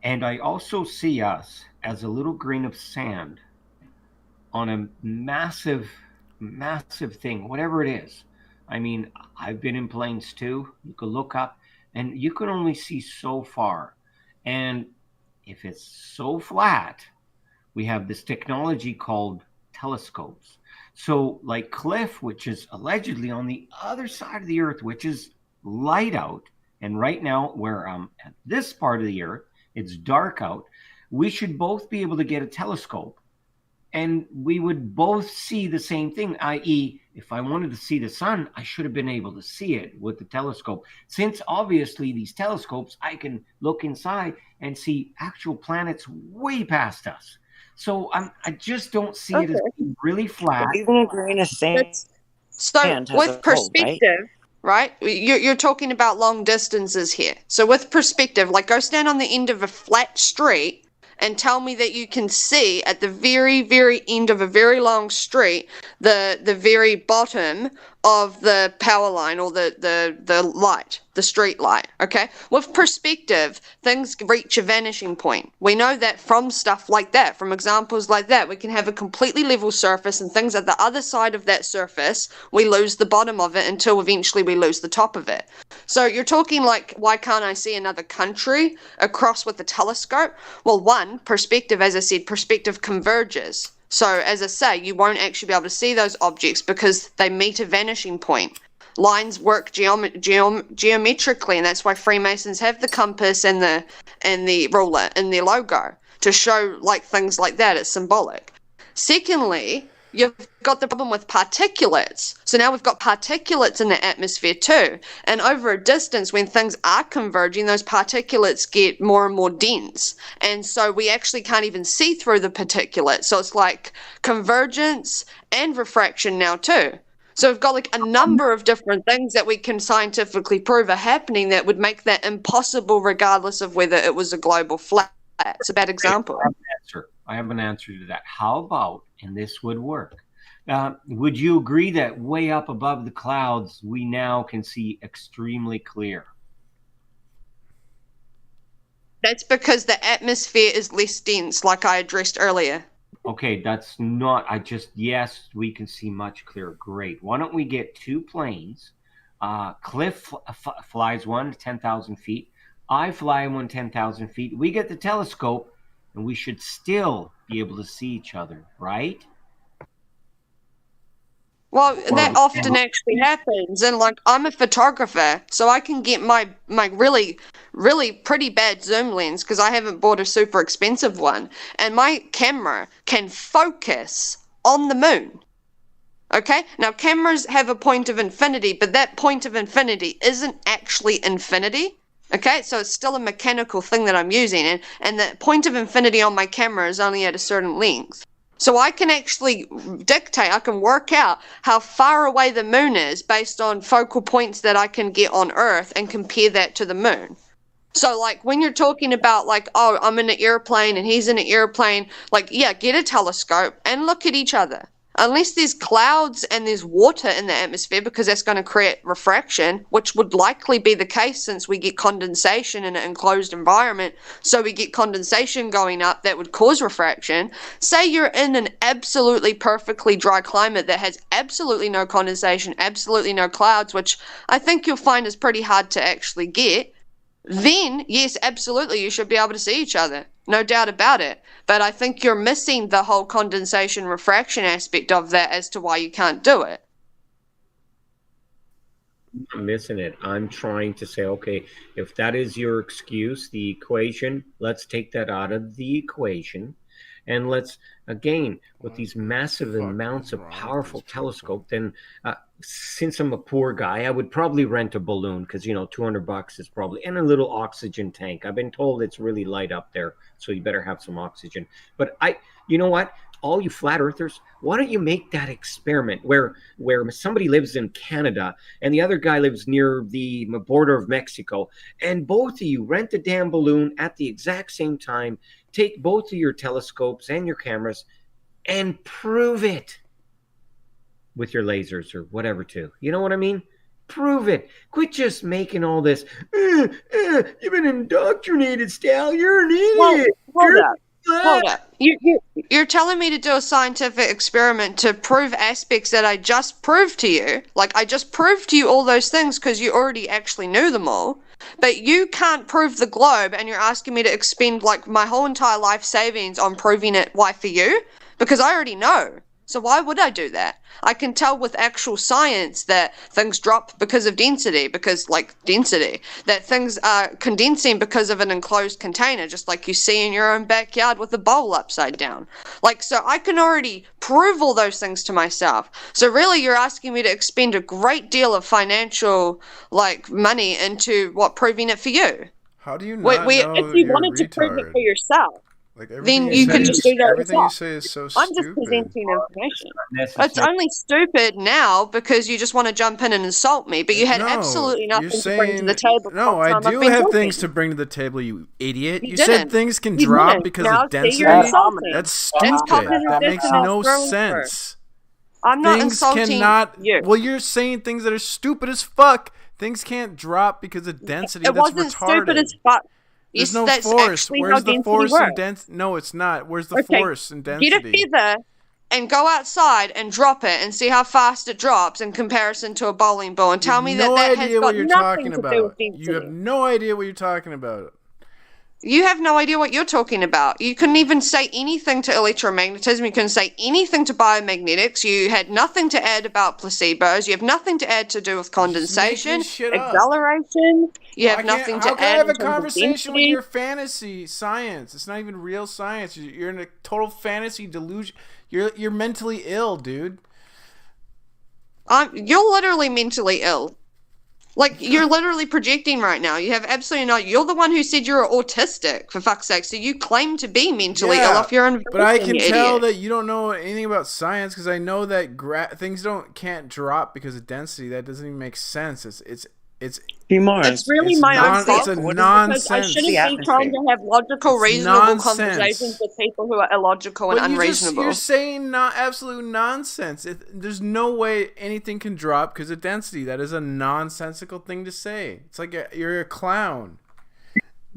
And I also see us as a little grain of sand on a massive, massive thing, whatever it is. I mean, I've been in planes too. You could look up and you can only see so far. And if it's so flat, we have this technology called telescopes. So, like Cliff, which is allegedly on the other side of the Earth, which is light out, and right now, where at this part of the Earth, it's dark out, we should both be able to get a telescope and we would both see the same thing, i.e., if I wanted to see the sun, I should have been able to see it with the telescope. Since obviously these telescopes, I can look inside and see actual planets way past us. So I just don't see it as being really flat. Even a grain of sand So has with a hole, right? perspective, right? You're talking about long distances here. So with perspective, like go stand on the end of a flat street and tell me that you can see at the very, very end of a very long street the very bottom of the power line or the light, the street light, okay? With perspective, things reach a vanishing point. We know that from stuff like that, from examples like that, we can have a completely level surface and things at the other side of that surface, we lose the bottom of it until eventually we lose the top of it. So you're talking like, why can't I see another country across with a telescope? Well, one, perspective, as I said, perspective converges. So as I say, you won't actually be able to see those objects because they meet a vanishing point. Lines work geometrically, and that's why Freemasons have the compass and the ruler in their logo to show like things like that. It's symbolic. Secondly, you've got the problem with particulates. So now we've got particulates in the atmosphere too. And over a distance, when things are converging, those particulates get more and more dense. And so we actually can't even see through the particulates. So it's like convergence and refraction now too. So we've got like a number of different things that we can scientifically prove are happening that would make that impossible regardless of whether it was a global flat. It's a bad example. I have an answer to that. How about, and this would work, would you agree that way up above the clouds, we now can see extremely clear? That's because the atmosphere is less dense, like I addressed earlier. Okay, that's not, yes, we can see much clearer. Great. Why don't we get two planes? Cliff flies one to 10,000 feet. I fly one 10,000 feet. We get the telescope, and we should still be able to see each other, right? Well, that often actually happens, and like I'm a photographer, so I can get my really really pretty bad zoom lens because I haven't bought a super expensive one, and my camera can focus on the moon. Okay, now cameras have a point of infinity, but that point of infinity isn't actually infinity. Okay, so it's still a mechanical thing that I'm using, and the point of infinity on my camera is only at a certain length. So I can actually dictate, I can work out how far away the moon is based on focal points that I can get on Earth and compare that to the moon. So like when you're talking about like, oh, I'm in an airplane and he's in an airplane, like, yeah, get a telescope and look at each other. Unless there's clouds and there's water in the atmosphere, because that's going to create refraction, which would likely be the case since we get condensation in an enclosed environment. So we get condensation going up that would cause refraction. Say you're in an absolutely perfectly dry climate that has absolutely no condensation, absolutely no clouds, which I think you'll find is pretty hard to actually get. Then, yes, absolutely, you should be able to see each other. No doubt about it. But I think you're missing the whole condensation refraction aspect of that as to why you can't do it. I'm missing it. I'm trying to say, okay, if that is your excuse, the equation, let's take that out of the equation. And let's, again, with these massive amounts of powerful telescope, then since I'm a poor guy, I would probably rent a balloon because, you know, $200 is probably, and a little oxygen tank. I've been told it's really light up there, so you better have some oxygen. But you know what? All you flat earthers, why don't you make that experiment where somebody lives in Canada and the other guy lives near the border of Mexico, and both of you rent a damn balloon at the exact same time, take both of your telescopes and your cameras and prove it with your lasers or whatever too. You know what I mean? Prove it. Quit just making all this, you've been indoctrinated, Stal. You're an idiot. Hold up. You're telling me to do a scientific experiment to prove aspects that I just proved to you. Like, I just proved to you all those things because you already actually knew them all. But you can't prove the globe, and you're asking me to expend, like, my whole entire life savings on proving it. Why for you? Because I already know. So why would I do that? I can tell with actual science that things drop because of density, that things are condensing because of an enclosed container, just like you see in your own backyard with the bowl upside down. Like, so I can already prove all those things to myself. So really you're asking me to expend a great deal of financial, like, money into proving it for you. How do you not know if you you're wanted a to prove it retard? for yourself, Like then you can just do that everything yourself. you say is so I'm stupid. just presenting information. It's only stupid now because you just want to jump in and insult me, but you had absolutely nothing to bring to the table. No, I do have things to bring to the table, you idiot. You said things can You drop didn't. because Now, of see, density. you're insulting. That's stupid. cognitive That makes dissonance no through and sense. I'm not Things insulting cannot. you. Well, you're saying things that are stupid as fuck. Things can't drop because of density. It That's wasn't retarded. stupid as fuck. There's Yes, no that's force. actually Where's how the density force works. and density? No, it's not. Where's the force and density? Get a feather and go outside and drop it and see how fast it drops in comparison to a bowling ball, and tell me that has got nothing to do with density. You have no idea what you're talking about. You have no idea what you're talking about. You couldn't even say anything to electromagnetism. You couldn't say anything to biomagnetics. You had nothing to add about placebos. You have nothing to add to do with condensation, acceleration. You have nothing to add. How can I have a in terms of conversation with density. your fantasy science? It's not even real science. You're in a total fantasy delusion. You're mentally ill, dude. You're literally mentally ill. Like, you're literally projecting right now. You have absolutely no... You're the one who said you're autistic, for fuck's sake. So you claim to be mentally ill off your own volition, but I can tell idiot. that you don't know anything about science because I know that things can't drop because of density. That doesn't even make sense. It's really my own fault. It's a nonsense. Because I shouldn't be trying to have logical, reasonable conversations with people who are illogical and unreasonable. You're saying absolute nonsense. There's no way anything can drop because of density. That is a nonsensical thing to say. It's like you're a clown.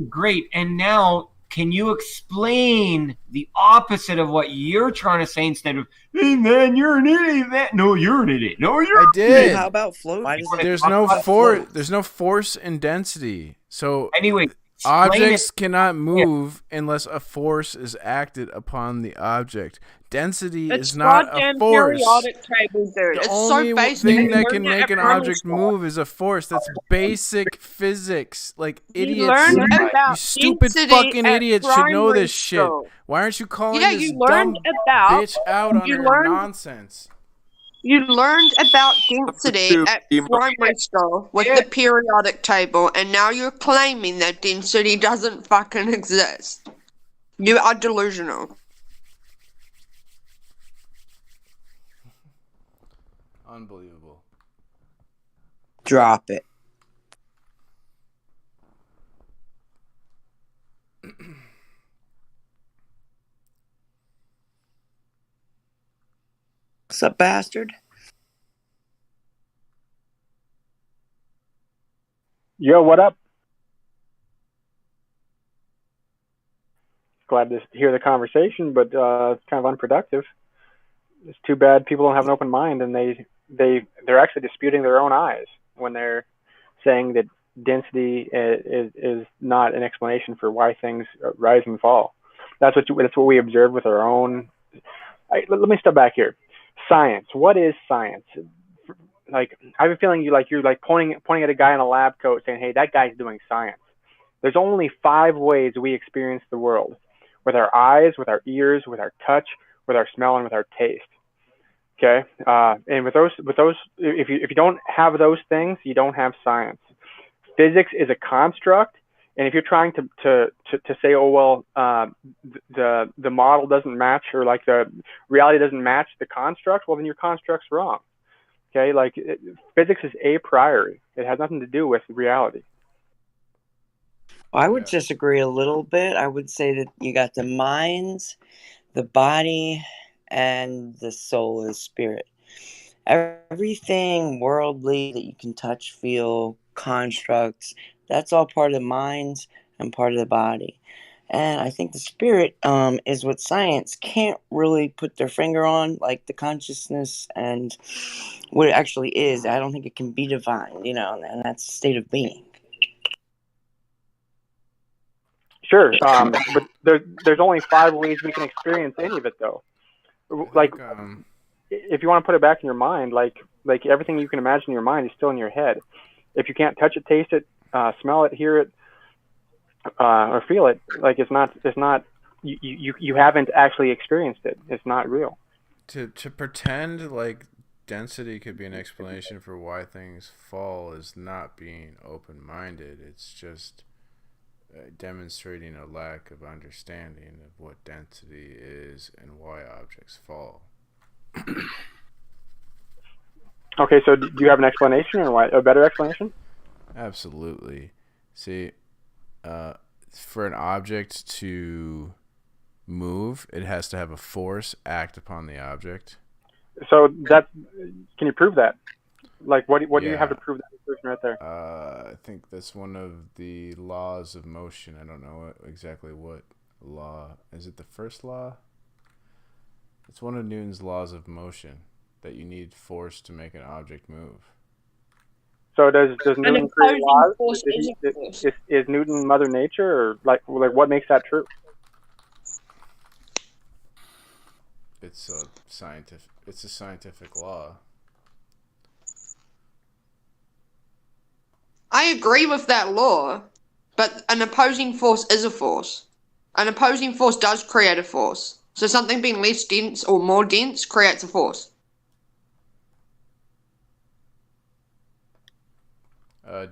Great. And now, can you explain the opposite of what you're trying to say instead of, hey man, you're an idiot? No, you're an idiot. No, you're I did. How about float? There's no force. There's no force in density. So anyway, Objects cannot move unless a force is acted upon the object. Density is not a force. Periodic table, dude. The It's only so basic. thing You that learned can it make at an primary object school. move is a force. That's basic physics. Like You idiots, learned about you stupid density fucking at idiots should know primary this shit. school. Why aren't you calling Yeah, this you dumb learned about. bitch out on You her learned. nonsense? You learned about density at primary school with the periodic table, and now you're claiming that density doesn't fucking exist. You are delusional. Unbelievable. Drop it. What's up, bastard? Yo, what up? Glad to hear the conversation, but it's kind of unproductive. It's too bad people don't have an open mind, and they're actually disputing their own eyes when they're saying that density is not an explanation for why things rise and fall. That's what we observe with our own. Let me step back here. Science. What is science? Like, I have a feeling you're pointing at a guy in a lab coat saying, "Hey, that guy's doing science." There's only 5 ways we experience the world: with our eyes, with our ears, with our touch, with our smell, and with our taste. Okay, and with those, if you don't have those things, you don't have science. Physics is a construct, and if you're trying to say, oh well, the model doesn't match, or like the reality doesn't match the construct, well then your construct's wrong. Okay, like physics is a priori. It has nothing to do with reality. I would disagree a little bit. I would say that you got the minds, the body, and the soul and spirit. Everything worldly that you can touch, feel, constructs, that's all part of the minds and part of the body. And I think the spirit is what science can't really put their finger on, like the consciousness and what it actually is. I don't think it can be defined, and that's a state of being. Sure, but there's only 5 ways we can experience any of it, though. Like, if you want to put it back in your mind, like everything you can imagine in your mind is still in your head. If you can't touch it, taste it, smell it, hear it, or feel it, like it's not. You haven't actually experienced it. It's not real. To pretend like density could be an explanation for why things fall is not being open-minded. It's just demonstrating a lack of understanding of what density is and why objects fall. Okay, so do you have an explanation, or why? A better explanation? Absolutely. See, for an object to move, it has to have a force act upon the object. So can you prove that? Like, what do you have to prove that person right there? I think that's one of the laws of motion. I don't know exactly what law. Is it the first law? It's one of Newton's laws of motion, that you need force to make an object move. So does Newton create laws? Is Newton Mother Nature, or like what makes that true? It's a scientific law. I agree with that law, but an opposing force is a force. An opposing force does create a force. So something being less dense or more dense creates a force.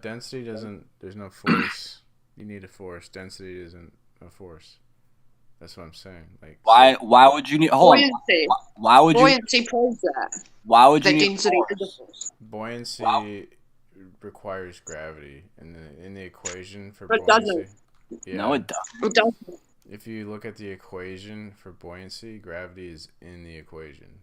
Density doesn't. There's no force. You need a force. Density isn't a force. That's what I'm saying. Like, why would you need? Hold buoyancy. on. Why would buoyancy proves that? Why would you that need density force? is a force? Buoyancy requires gravity in the equation for It buoyancy. doesn't. Yeah. No, it doesn't. It doesn't. If you look at the equation for buoyancy, gravity is in the equation.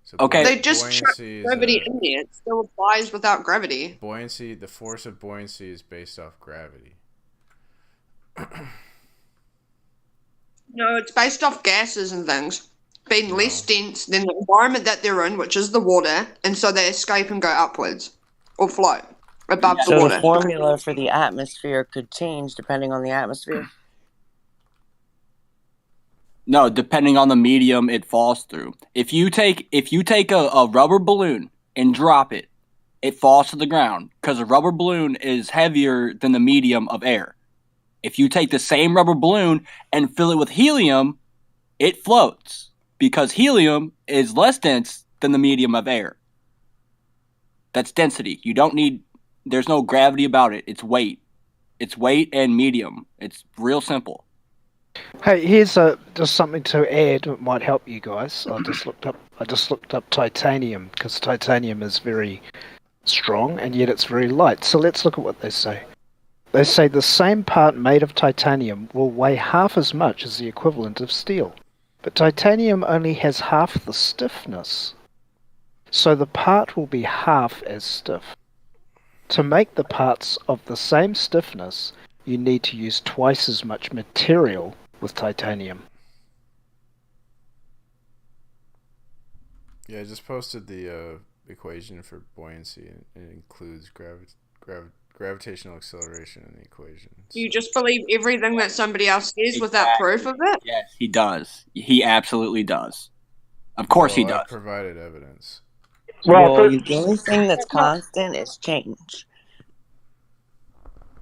So Okay. They just chuck buoyancy gravity in there. It still applies without gravity. Buoyancy, the force of buoyancy is based off gravity. No, it's based off gases and things being less dense than the environment that they're in, which is the water, and so they escape and go upwards or float. above the So the water. formula for the atmosphere could change depending on the atmosphere? No, depending on the medium it falls through. If you take a rubber balloon and drop it, it falls to the ground because a rubber balloon is heavier than the medium of air. If you take the same rubber balloon and fill it with helium, it floats because helium is less dense than the medium of air. That's density. There's no gravity about it. It's weight. It's weight and medium. It's real simple. Hey, here's just something to add that might help you guys. I just looked up titanium because titanium is very strong and yet it's very light. So let's look at what they say. They say the same part made of titanium will weigh half as much as the equivalent of steel. But titanium only has half the stiffness. So the part will be half as stiff. To make the parts of the same stiffness, you need to use twice as much material with titanium. Yeah, I just posted the equation for buoyancy, and it includes gravitational acceleration in the equation. So. You just believe everything that somebody else says without proof of it? Yes, he does. He absolutely does. Of course he does. I provided evidence. Well, the only thing that's constant is change.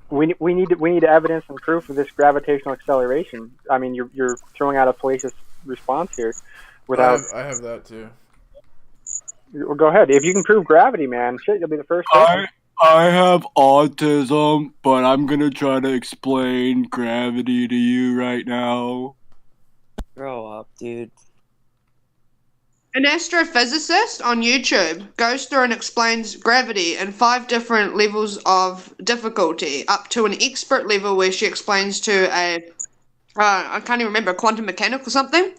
We need evidence and proof of this gravitational acceleration. I mean, you're throwing out a fallacious response here. Without I have that too. Well, go ahead. If you can prove gravity, man, shit, you'll be the first person. I have autism, but I'm gonna try to explain gravity to you right now. Grow up, dude. An astrophysicist on YouTube goes through and explains gravity in 5 different levels of difficulty, up to an expert level where she explains to I can't even remember, quantum mechanic or something.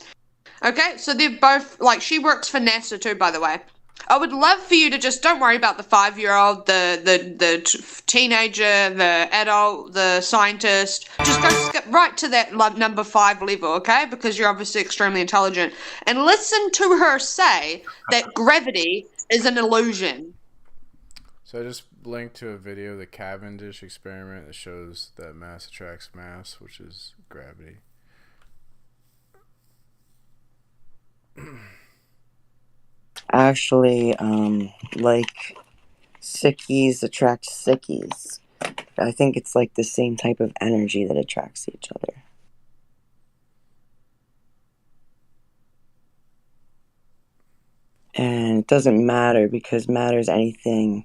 Okay, so they're both, she works for NASA too, by the way. I would love for you to just, don't worry about the 5-year-old, the teenager, the adult, the scientist. Just go skip right to that number 5 level, okay? Because you're obviously extremely intelligent. And listen to her say that gravity is an illusion. So I just linked to a video of the Cavendish experiment that shows that mass attracts mass, which is gravity. Actually, like sickies attract sickies. I think it's like the same type of energy that attracts each other. And it doesn't matter because matter is anything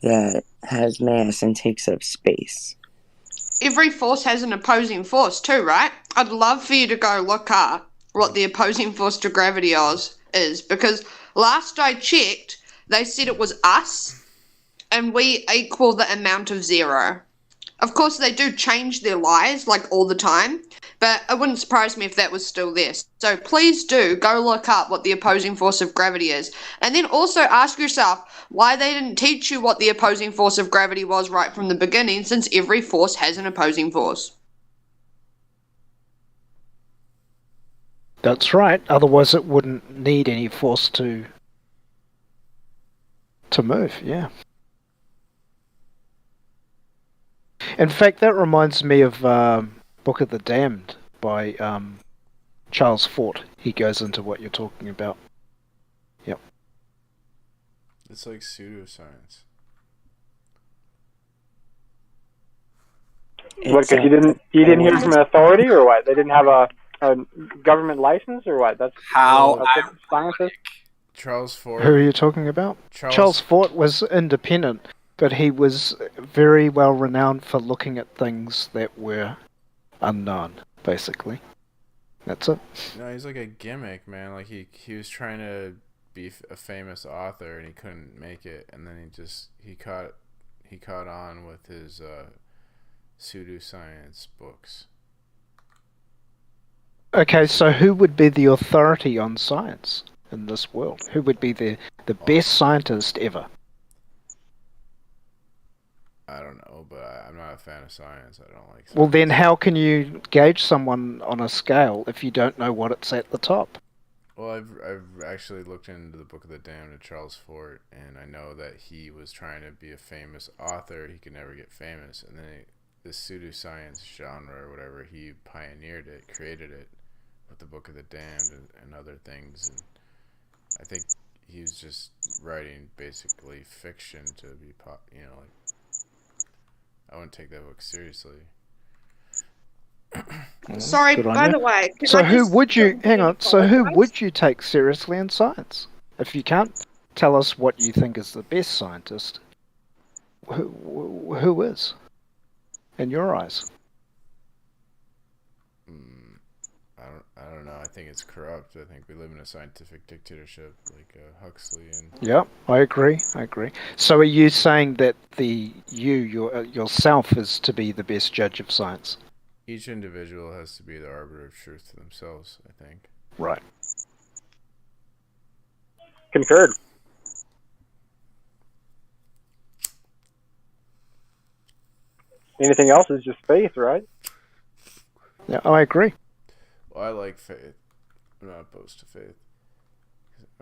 that has mass and takes up space. Every force has an opposing force too, right? I'd love for you to go look up what the opposing force to gravity is, because last I checked, they said it was us, and we equal the amount of 0. Of course, they do change their lies, all the time, but it wouldn't surprise me if that was still there. So please do go look up what the opposing force of gravity is. And then also ask yourself why they didn't teach you what the opposing force of gravity was right from the beginning, since every force has an opposing force. That's right. Otherwise, it wouldn't need any force to move. Yeah. In fact, that reminds me of Book of the Damned by Charles Fort. He goes into what you're talking about. Yep. It's like pseudoscience. What? Because you didn't hear from an authority, or what? They didn't have a government license, or what? That's how scientists. Charles Fort. Who are you talking about? Charles Fort was independent, but he was very well renowned for looking at things that were unknown, basically. That's it. No, he's like a gimmick, man. Like he was trying to be a famous author and he couldn't make it, and then he caught on with his pseudoscience books. Okay, so who would be the authority on science in this world? Who would be the best scientist ever? I don't know, but I'm not a fan of science. I don't like science. Well, then how can you gauge someone on a scale if you don't know what it's at the top? Well, I've actually looked into the Book of the Damned of Charles Fort, and I know that he was trying to be a famous author. He could never get famous, and then this pseudoscience genre or whatever, he pioneered it, created it with the Book of the Damned and other things. And I think he was just writing basically fiction to be like, I wouldn't take that book seriously. Sorry, by the way. So who would you take seriously in science? If you can't tell us what you think is the best scientist, who is, in your eyes? I don't know. I think it's corrupt. I think we live in a scientific dictatorship, like Huxley and. Yeah, I agree. So are you saying that yourself is to be the best judge of science? Each individual has to be the arbiter of truth to themselves, I think. Right. Concurred. Anything else is just faith, right? Yeah, I agree. Well, I like faith. I'm not opposed to faith.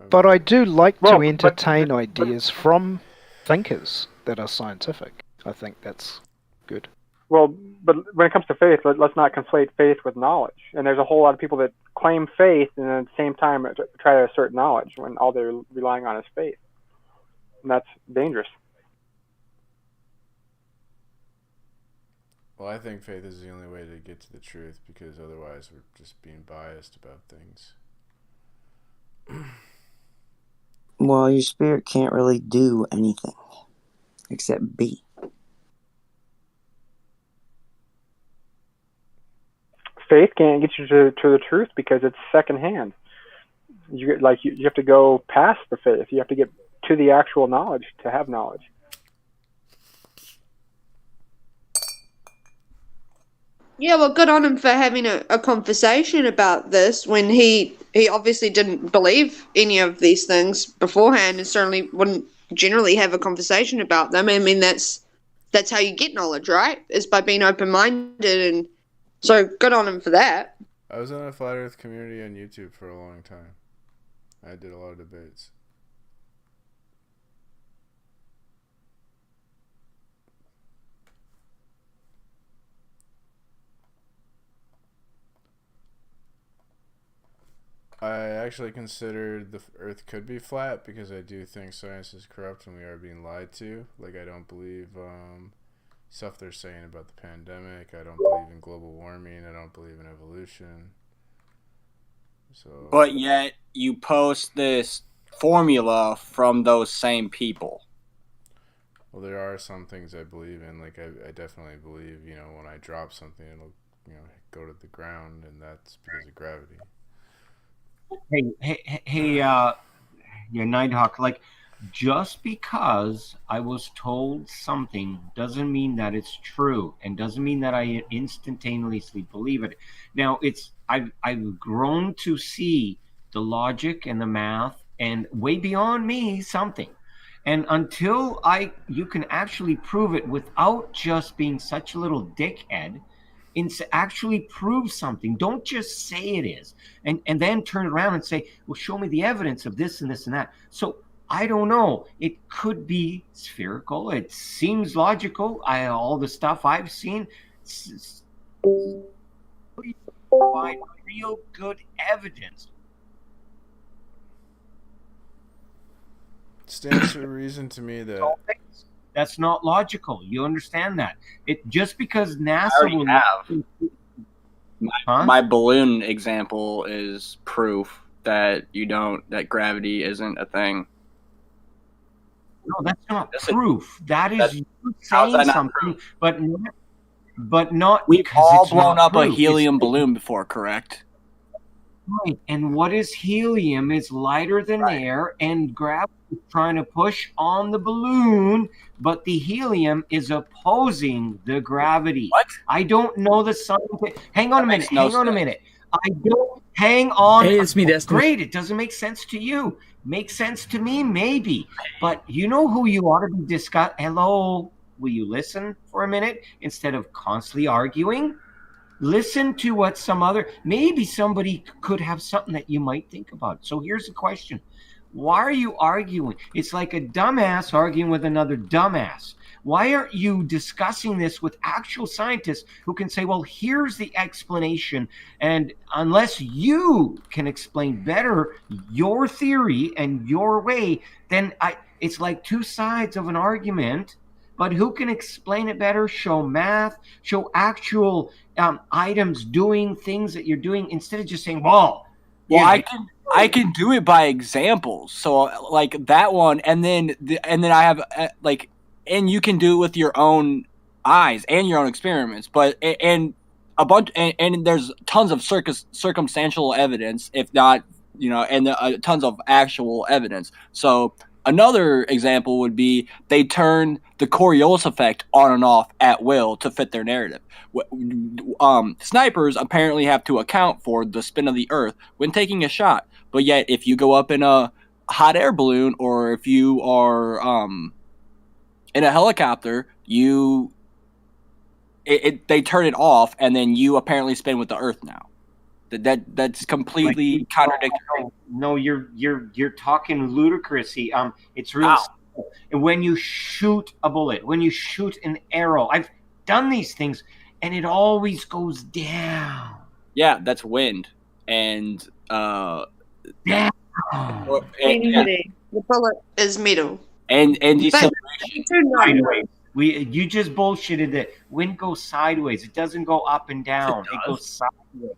But I do like to entertain ideas from thinkers that are scientific. I think that's good. Well, but when it comes to faith, let's not conflate faith with knowledge. And there's a whole lot of people that claim faith and then at the same time try to assert knowledge when all they're relying on is faith. And that's dangerous. Well, I think faith is the only way to get to the truth, because otherwise we're just being biased about things. Well, your spirit can't really do anything except be. Faith can't get you to the truth because it's secondhand. You have to go past the faith. You have to get to the actual knowledge to have knowledge. Yeah, well, good on him for having a conversation about this when he obviously didn't believe any of these things beforehand and certainly wouldn't generally have a conversation about them. I mean, that's how you get knowledge, right? Is by being open-minded, and so good on him for that. I was in a Flat Earth community on YouTube for a long time. I did a lot of debates. I actually considered the Earth could be flat because I do think science is corrupt and we are being lied to. Like, I don't believe stuff they're saying about the pandemic. I don't believe in global warming. I don't believe in evolution. So. But yet you post this formula from those same people. Well, there are some things I believe in. Like, I definitely believe, when I drop something, it'll, go to the ground, and that's because of gravity. Hey, Nighthawk, like, just because I was told something doesn't mean that it's true, and doesn't mean that I instantaneously believe it. Now, I've grown to see the logic and the math, and way beyond me, something. And until you can actually prove it without just being such a little dickhead, actually prove something. Don't just say it is, and then turn around and say, well, show me the evidence of this and this and that. So I don't know. It could be spherical. It seems logical. All the stuff I've seen, find real good evidence. Stands to reason to me that that's not logical. You understand that? It just because NASA will have my balloon example is proof that that gravity isn't a thing. No, that's not proof. That is you saying something, but not. We've all blown up a helium balloon before, correct? Right. And what is helium? It's lighter than air, and gravity is trying to push on the balloon, but the helium is opposing the gravity. What? I don't know the science. Hang on a minute. I don't. Hang on. Hey, it's me, Destiny. Great. It doesn't make sense to you. Makes sense to me, maybe. But you know who you ought to be discussing? Hello. Will you listen for a minute instead of constantly arguing? Listen to what maybe somebody could have something that you might think about. So here's the question. Why are you arguing? It's like a dumbass arguing with another dumbass. Why aren't you discussing this with actual scientists who can say, well, here's the explanation, and unless you can explain better your theory and your way, then it's like two sides of an argument, but who can explain it better, show math, show actual items doing things that you're doing, instead of just saying, well, I can do it by examples. So like that one, and then I have like, and you can do it with your own eyes and your own experiments. But and a bunch, and there's tons of circumstantial evidence, if not, and tons of actual evidence. So another example would be they turn the Coriolis effect on and off at will to fit their narrative. Snipers apparently have to account for the spin of the Earth when taking a shot. But yet, if you go up in a hot air balloon, or if you are in a helicopter, they turn it off, and then you apparently spin with the Earth now. That's completely contradictory. No, you're talking ludicrousy. It's real simple. And when you shoot a bullet, when you shoot an arrow, I've done these things, and it always goes down. Yeah, that's wind, and down. The bullet is metal. And deceleration. Sideways. You just bullshitted that wind goes sideways. It doesn't go up and down. It goes sideways.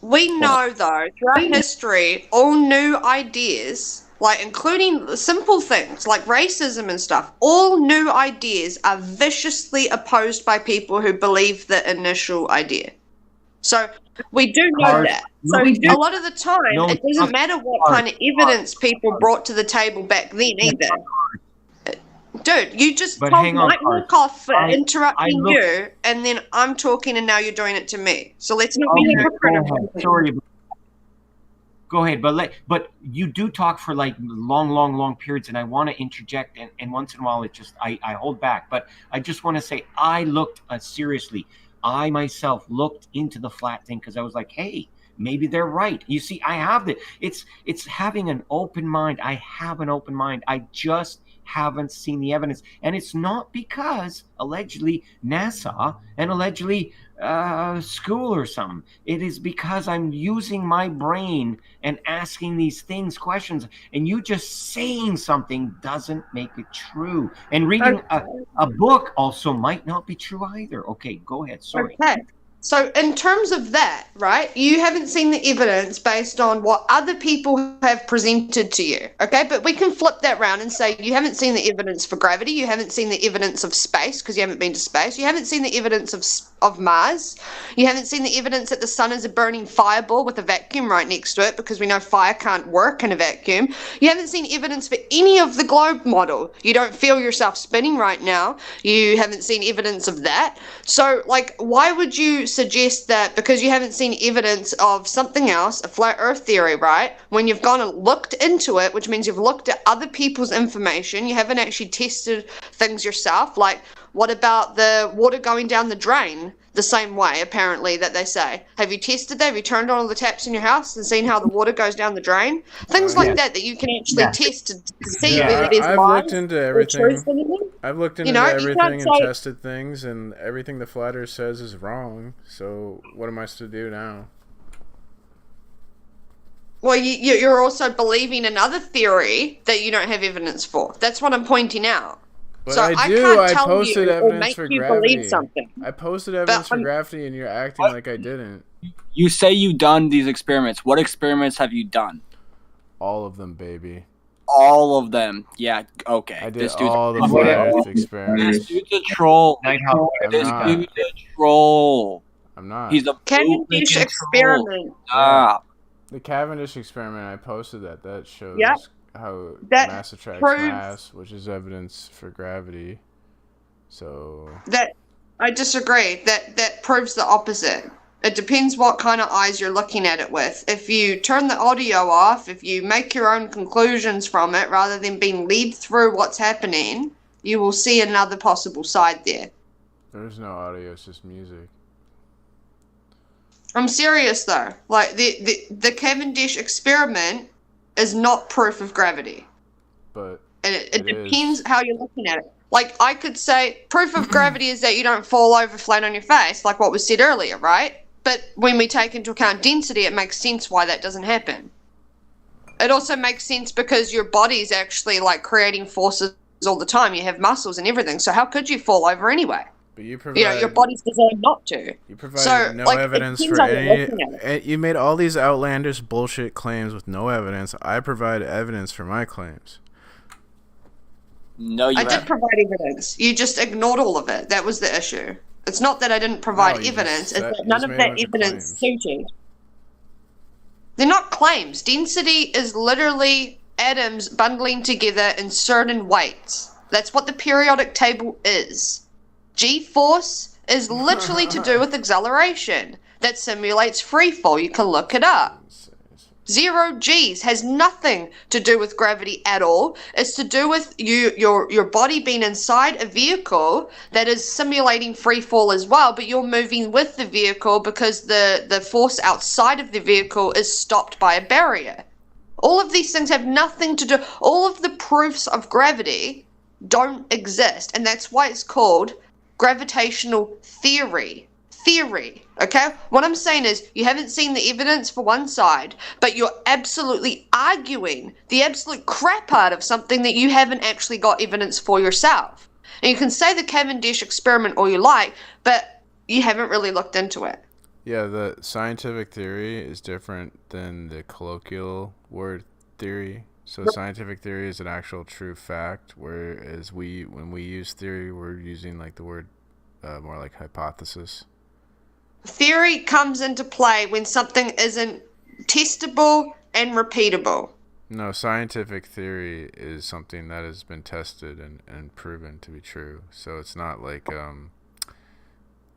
We know, though, throughout history, all new ideas, like including simple things like racism and stuff, all new ideas are viciously opposed by people who believe the initial idea. So we do know that. So a lot of the time, it doesn't matter what kind of evidence people brought to the table back then either. Dude, you just told Mike Wolkoff for interrupting you, and then I'm talking, and now you're doing it to me. So let's not be hypocritical. Sorry. Go ahead, but you do talk for like long periods, and I want to interject, and once in a while it just I hold back. But I just want to say I looked seriously. I myself looked into the flat thing because I was like, hey, maybe they're right. You see, I have it's having an open mind. I have an open mind. I just haven't seen the evidence. And it's not because allegedly NASA and allegedly school or something. It is because I'm using my brain and asking these questions, and you just saying something doesn't make it true. And reading a book also might not be true either. Okay, go ahead. Sorry. Okay. So in terms of that, right, you haven't seen the evidence based on what other people have presented to you, okay? But we can flip that around and say you haven't seen the evidence for gravity, you haven't seen the evidence of space because you haven't been to space, you haven't seen the evidence of Mars, you haven't seen the evidence that the sun is a burning fireball with a vacuum right next to it because we know fire can't work in a vacuum. You haven't seen evidence for any of the globe model. You don't feel yourself spinning right now. You haven't seen evidence of that. So, like, why would you suggest that because you haven't seen evidence of something else, a flat earth theory, right? When you've gone and looked into it, which means you've looked at other people's information, you haven't actually tested things yourself. Like, what about the water going down the drain the same way, apparently, that they say? Have you tested that? Have you turned on all the taps in your house and seen how the water goes down the drain? Things like that you can actually test to see whether there's I've looked into everything. I've looked into everything and tested things, and everything the flat earth says is wrong. So what am I supposed to do now? Well, you're also believing another theory that you don't have evidence for. That's what I'm pointing out. But so I do. can't I tell posted you evidence or make for you gravity. believe something. I posted evidence for gravity, and you're acting like I didn't. You say you've done these experiments. What experiments have you done? All of them, baby. All of them. Yeah, okay. I did all the flat earth experiments. This dude's a troll. This dude's a troll. I'm not. He's a Cavendish experiment. Stop. The Cavendish experiment, I posted that. That shows how mass attracts mass, which is evidence for gravity. So that I disagree. That proves the opposite. It depends what kind of eyes you're looking at it with. If you turn the audio off, if you make your own conclusions from it rather than being led through what's happening, you will see another possible side there. There's no audio, it's just music. I'm serious though. Like the Cavendish experiment is not proof of gravity. But And it depends is. how you're looking at it. Like, I could say proof of gravity is that you don't fall over flat on your face, like what was said earlier, right? But when we take into account density, it makes sense why that doesn't happen. It also makes sense because your body's actually, like, creating forces all the time. You have muscles and everything, so how could you fall over anyway? But you provide. Your body's designed not to. You provided no evidence for any. You made all these outlandish bullshit claims with no evidence. I provide evidence for my claims. No, I did provide evidence. You just ignored all of it. That was the issue. It's not that I didn't provide evidence. It's that none of that evidence suited. They're not claims. Density is literally atoms bundling together in certain weights. That's what the periodic table is. G-force is literally to do with acceleration. That simulates free fall. You can look it up. 0 G's has nothing to do with gravity at all. It's to do with your body being inside a vehicle that is simulating free fall as well, but you're moving with the vehicle because the force outside of the vehicle is stopped by a barrier. All of these things have nothing to do. All of the proofs of gravity don't exist, and that's why it's called gravitational theory. Okay? What I'm saying is you haven't seen the evidence for one side, but you're absolutely arguing the absolute crap out of something that you haven't actually got evidence for yourself. And you can say the Cavendish experiment all you like, but you haven't really looked into it. Yeah, the scientific theory is different than the colloquial word theory. So scientific theory is an actual true fact, whereas when we use theory, we're using like the word more like hypothesis. Theory comes into play when something isn't testable and repeatable. No, scientific theory is something that has been tested and proven to be true. So it's not like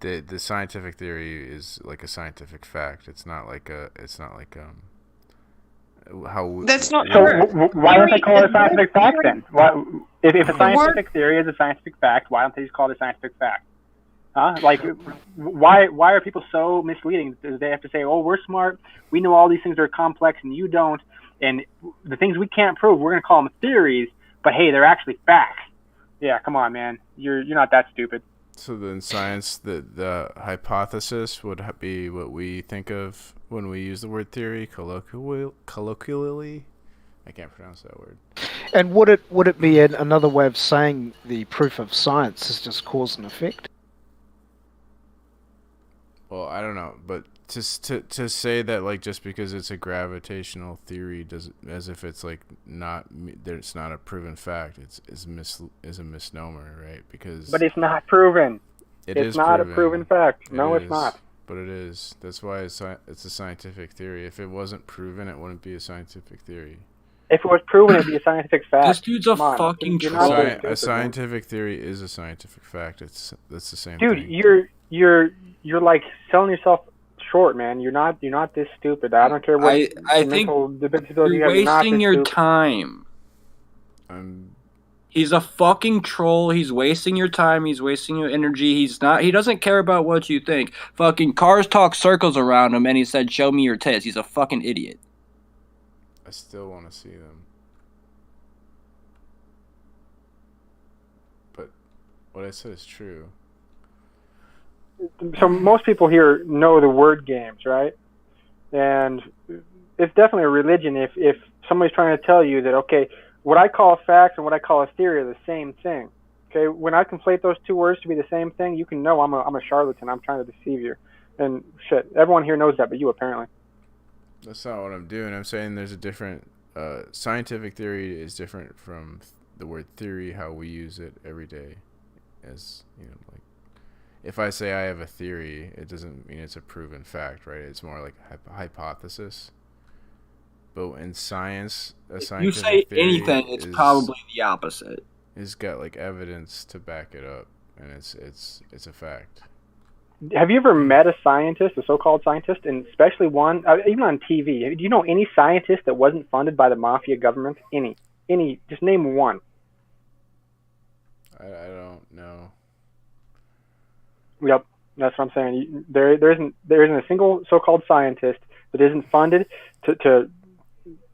the scientific theory is like a scientific fact. It's not like how. That's not So true. why don't they call it a scientific fact then? If a scientific theory is a scientific fact, why don't they just call it a scientific fact? Huh? Like, why are people so misleading? They have to say, "Oh, we're smart. We know all these things are complex, and you don't. And the things we can't prove, we're gonna call them theories. But hey, they're actually facts." Yeah, come on, man. You're not that stupid. So then, science, the hypothesis would be what we think of when we use the word theory, colloquially. I can't pronounce that word. And would it be another way of saying the proof of science is just cause and effect? Well, I don't know, but to say that like just because it's a gravitational theory does as if it's like it's not a proven fact. It's a misnomer, right? But it's not proven. It's not a proven fact. No, it's not. But it is. That's why it's a scientific theory. If it wasn't proven, it wouldn't be a scientific theory. If it was proven, it'd be a scientific fact. This dude's a fucking troll. A scientific theory is a scientific fact. That's the same thing. Dude, you're like selling yourself short, man. You're not this stupid. I don't care what. I think you're wasting your time. He's a fucking troll. He's wasting your time. He's wasting your energy. He doesn't care about what you think. Fucking cars talk circles around him, and he said, "Show me your tits." He's a fucking idiot. I still want to see them. But what I said is true. So most people here know the word games, right? And it's definitely a religion if somebody's trying to tell you that, okay, what I call facts and what I call a theory are the same thing. Okay, when I conflate those two words to be the same thing, you can know I'm a charlatan. I'm trying to deceive you. And shit, everyone here knows that, but you apparently. That's not what I'm doing. I'm saying there's a different scientific theory is different from the word theory, how we use it every day. As you know, like if I say I have a theory, it doesn't mean it's a proven fact, right? It's more like a hypothesis. But in science, a scientific you say theory anything, it's probably the opposite. It's got like evidence to back it up, and it's a fact. Have you ever met a scientist, a so-called scientist, and especially one, even on TV? Do you know any scientist that wasn't funded by the mafia government? Any? Just name one. I don't know. Yep, that's what I'm saying. There isn't a single so-called scientist that isn't funded to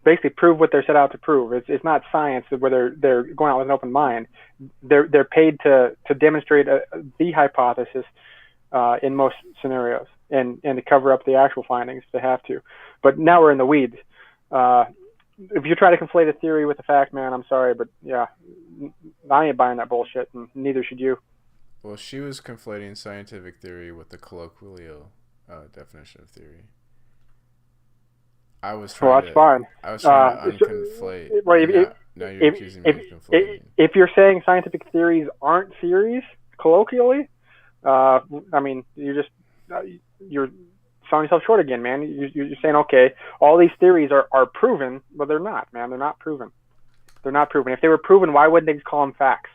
basically prove what they're set out to prove. It's not science where they're going out with an open mind. They're paid to demonstrate the hypothesis in most scenarios and to cover up the actual findings if they have to. But now we're in the weeds. If you try to conflate a theory with a fact, man, I'm sorry, but yeah, I ain't buying that bullshit, and neither should you. Well, she was conflating scientific theory with the colloquial definition of theory. I was trying to unconflate. Right, now you're accusing me of conflating. If you're saying scientific theories aren't theories, colloquially, I mean, you're selling yourself short again, man. You're saying, okay, all these theories are proven, but they're not, man. They're not proven. They're not proven. If they were proven, why wouldn't they just call them facts?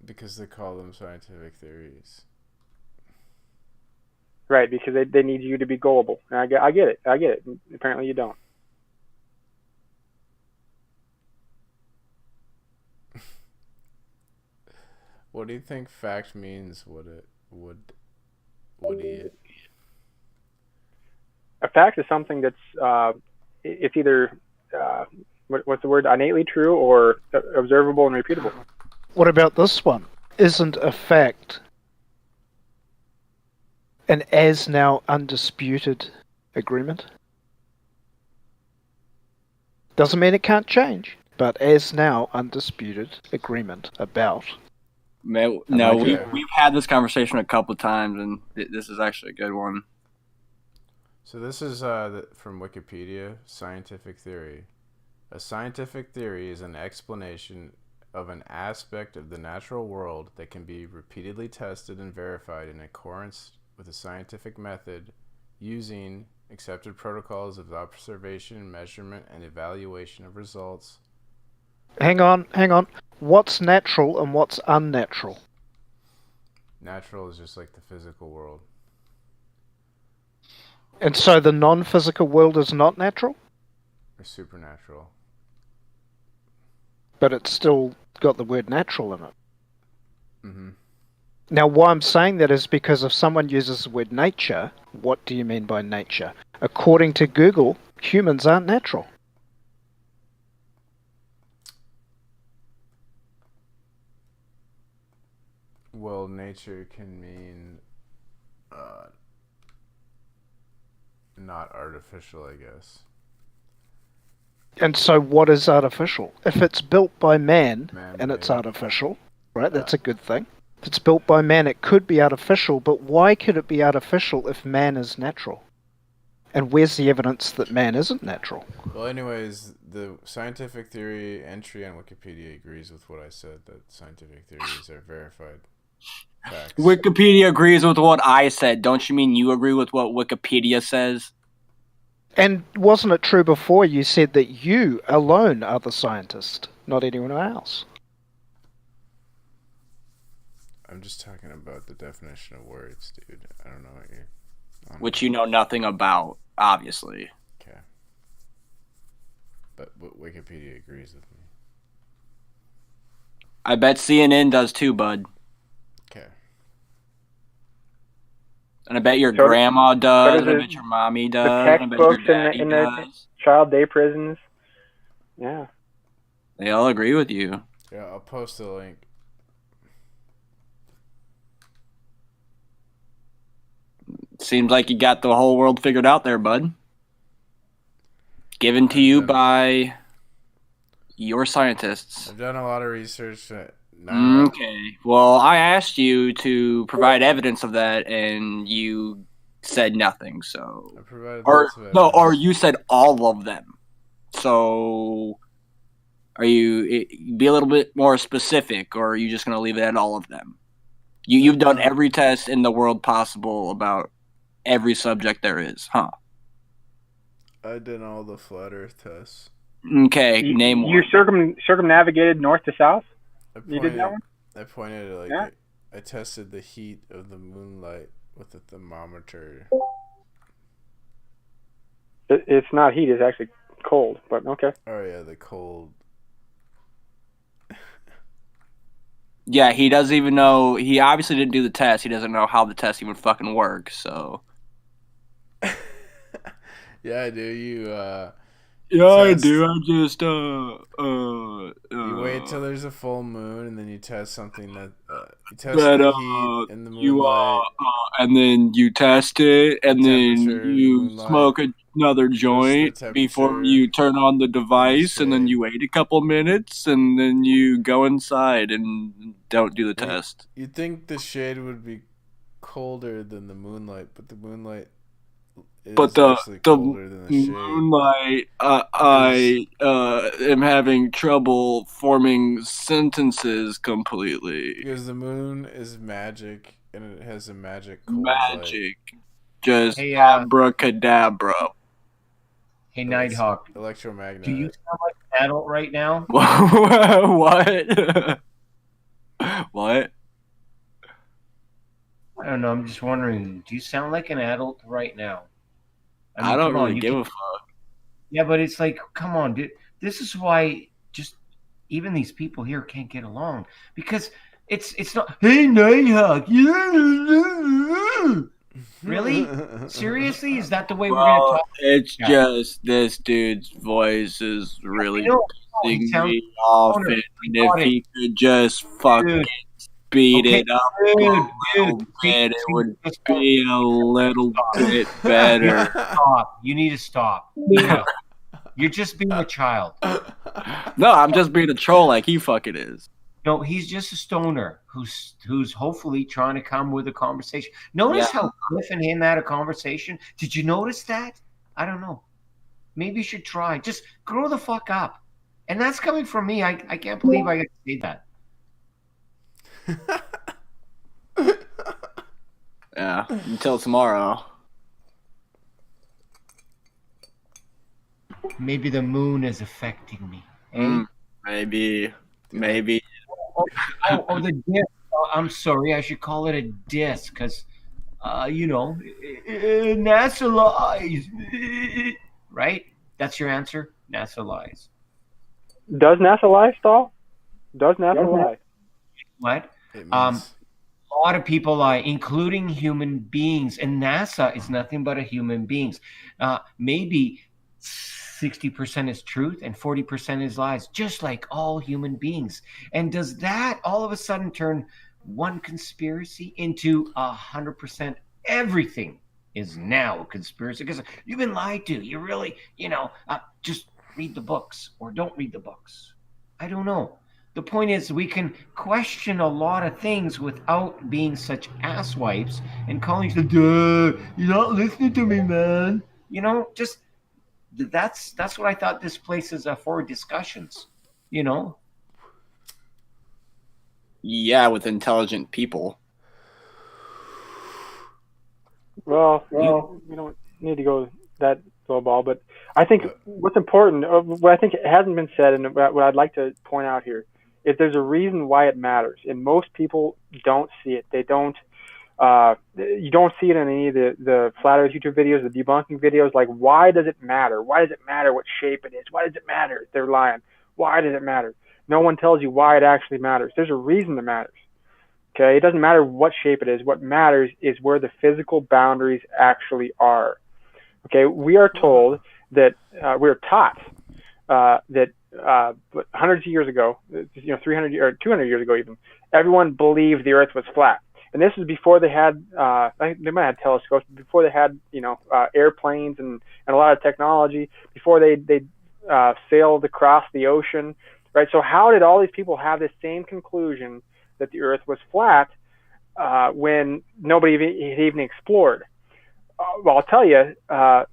Because they call them scientific theories. Right, because they need you to be gullible. And I get it. Apparently you don't. What do you think fact means? What idiot? A fact is something that's it's either what's the word, innately true or observable and repeatable. What about this one? Isn't a fact an as now undisputed agreement? Doesn't mean it can't change, but as now undisputed agreement about. No, we've had this conversation a couple of times, and this is actually a good one. So this is from Wikipedia, scientific theory. A scientific theory is an explanation of an aspect of the natural world that can be repeatedly tested and verified in accordance with a scientific method using accepted protocols of observation, measurement, and evaluation of results. Hang on. What's natural and what's unnatural? Natural is just like the physical world. And so the non-physical world is not natural? Or supernatural. But it's still got the word natural in it. Mm-hmm. Now, why I'm saying that is because if someone uses the word nature, what do you mean by nature? According to Google, humans aren't natural. Well, nature can mean not artificial, I guess. And so what is artificial? If it's built by man and it's Man-made. artificial, right, that's a good thing. If it's built by man, it could be artificial, but why could it be artificial if man is natural? And where's the evidence that man isn't natural? Well, anyways, the scientific theory entry on Wikipedia agrees with what I said, that scientific theories are verified facts. Wikipedia agrees with what I said. Don't you mean you agree with what Wikipedia says? And wasn't it true before you said that you alone are the scientist, not anyone else? I'm just talking about the definition of words, dude. I don't know what you're... Which you know nothing about, obviously. Okay. But Wikipedia agrees with me. I bet CNN does too, bud. Okay. And I bet your grandma does, and I the- bet your mommy does, The and I bet your textbooks daddy in the does. child day prisons. Yeah. They all agree with you. Yeah, I'll post a link. Seems like you got the whole world figured out there, bud. Given to you by your scientists. I've done a lot of research. Okay. Well, I asked you to provide evidence of that, and you said nothing. So, I provided or lots of no, evidence. or you said all of them. So, are you be a little bit more specific, or are you just going to leave it at all of them? You've done every test in the world possible about every subject there is, huh? I did all the flat Earth tests. Okay, name one. You circumnavigated north to south? You did that one? I pointed at Yeah. I tested the heat of the moonlight with a thermometer. It's not heat, it's actually cold, but okay. Oh yeah, the cold. Yeah, he doesn't even know. He obviously didn't do the test. He doesn't know how the test even fucking works. So. Yeah, do you? Yeah, I test- do. I just You wait till there's a full moon, and then you test something that you test that the heat in the you moonlight, and then you test it, and then temperature in the you moonlight, smoke another adjust the joint before temperature you turn on the in the device, and then shade. you wait a couple minutes, and then you go inside and don't do the test. You'd think the shade would be colder than the moonlight, but the moonlight is But actually the colder than the shade. moonlight, I am having trouble forming sentences completely. Because the moon is magic, and it has a magic cold light. Magic, just Hey, abracadabra. Hey, Nighthawk, Electromagnetic. do you sound like an adult right now? What? What? I don't know. I'm just wondering. Do you sound like an adult right now? I don't come on, really you give can't- a fuck. Yeah, but it's like, come on, dude. This is why just even these people here can't get along because it's not. Hey, Nighthawk. Really? Seriously? Is that the way we're gonna Well, talk? it's Yeah. just this dude's voice is really No, he pissing sounds me off, owner. and We if got it. he could just fucking Dude. speed Okay, it up dude, a little dude. bit, it See, would just be a little stop. bit better. Stop. You need to stop. Yeah. You're just being a child. No, I'm just being a troll like he fucking is. No, he's just a stoner who's hopefully trying to come with a conversation. Notice how Cliff and him had a conversation. Did you notice that? I don't know. Maybe you should try. Just grow the fuck up. And that's coming from me. I can't believe I got to say that. Yeah, until tomorrow. Maybe the moon is affecting me. Maybe. Oh, the disc. Oh, I'm sorry. I should call it a disc because, NASA lies. Right? That's your answer? NASA lies. Does NASA lie, Stahl? Does NASA lie? What? It means A lot of people lie, including human beings, and NASA is nothing but a human beings. Maybe 60% is truth and 40% is lies, just like all human beings. And does that all of a sudden turn one conspiracy into 100%? Everything is now a conspiracy because you've been lied to. You really, just read the books or don't read the books. I don't know. The point is, we can question a lot of things without being such asswipes and calling you, duh, you're not listening to me, man. Just that's what I thought this place is for discussions. Yeah, with intelligent people. Well, you don't need to go that low ball, but I think what's important, what I think hasn't been said, and what I'd like to point out here, is there's a reason why it matters, and most people don't see it. They don't. You don't see it in any of the flat Earth YouTube videos, the debunking videos. Like, why does it matter? Why does it matter what shape it is? Why does it matter if they're lying? Why does it matter? No one tells you why it actually matters. There's a reason it matters. Okay, it doesn't matter what shape it is. What matters is where the physical boundaries actually are. Okay, we are told that we're taught that hundreds of years ago, 300 or 200 years ago even, everyone believed the Earth was flat. And this is before they had, they might have telescopes, before they had, airplanes and a lot of technology, before they sailed across the ocean, right? So how did all these people have this same conclusion that the Earth was flat when nobody had even explored? Well, I'll tell you that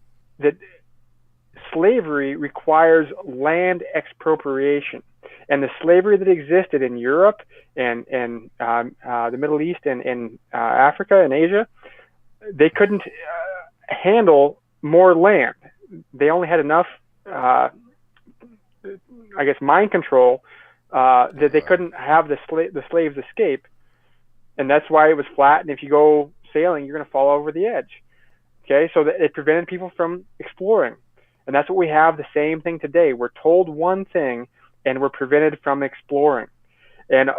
slavery requires land expropriation. And the slavery that existed in Europe and the Middle East and Africa and Asia, they couldn't handle more land. They only had enough, mind control that they couldn't have the slaves escape. And that's why it was flat. And if you go sailing, you're going to fall over the edge. Okay, so it prevented people from exploring. And that's what we have, the same thing today. We're told one thing, and we're prevented from exploring. And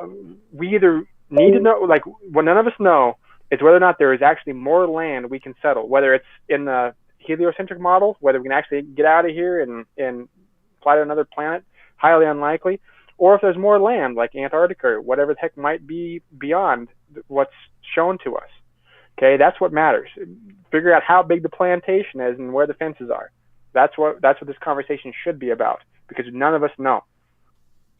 we either need to know, like, what none of us know is whether or not there is actually more land we can settle, whether it's in the heliocentric model, whether we can actually get out of here and fly to another planet, highly unlikely, or if there's more land like Antarctica or whatever the heck might be beyond what's shown to us. Okay, that's what matters. Figure out how big the plantation is and where the fences are. That's what this conversation should be about, because none of us know.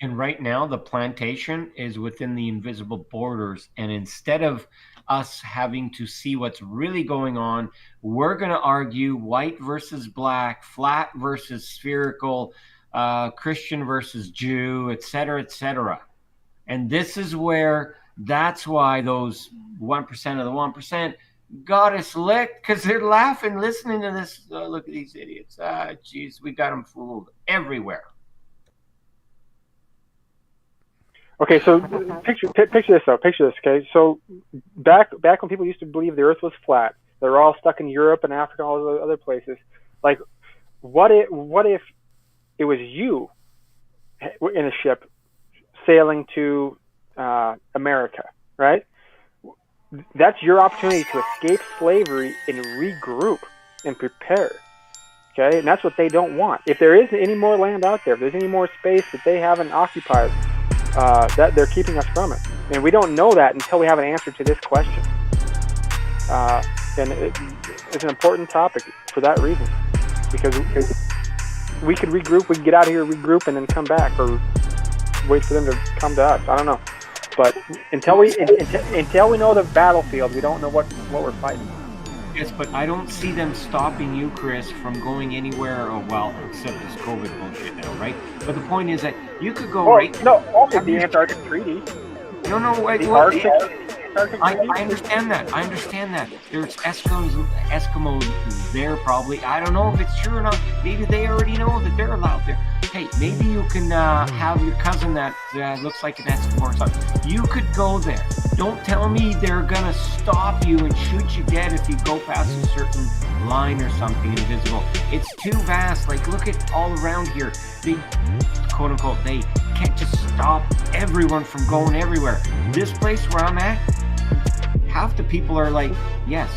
And right now, the plantation is within the invisible borders. And instead of us having to see what's really going on, we're going to argue white versus black, flat versus spherical, Christian versus Jew, et cetera, et cetera. And this is where, that's why those 1% of the 1% got us licked, because they're laughing, listening to this. Oh, look at these idiots. Geez, we got them fooled everywhere. Okay, so picture this though. Picture this, okay? So back when people used to believe the Earth was flat, they were all stuck in Europe and Africa and all those other places. Like, what if it was you in a ship sailing to America, right? That's your opportunity to escape slavery and regroup and prepare. Okay, and that's what they don't want. If there isn't any more land out there, if there's any more space that they haven't occupied, that they're keeping us from it, and we don't know that until we have an answer to this question. And it's an important topic for that reason, because we could regroup, we could get out of here, regroup, and then come back, or wait for them to come to us. I don't know, but until we know the battlefield, we don't know what we're fighting. Yes, but I don't see them stopping you, Chris, from going anywhere, or well, except this COVID bullshit now, right? But the point is that you could go also the Antarctic Treaty. No, wait, what? I understand that. I understand that. There's Eskimos there probably. I don't know if it's true or not. Maybe they already know that they're allowed there. Hey, maybe you can have your cousin that looks like an Eskimo or something. You could go there. Don't tell me they're gonna stop you and shoot you dead if you go past a certain line or something invisible. It's too vast. Like, look at all around here. They, quote unquote, they can't just stop everyone from going everywhere. This place where I'm at, half the people are like, yes,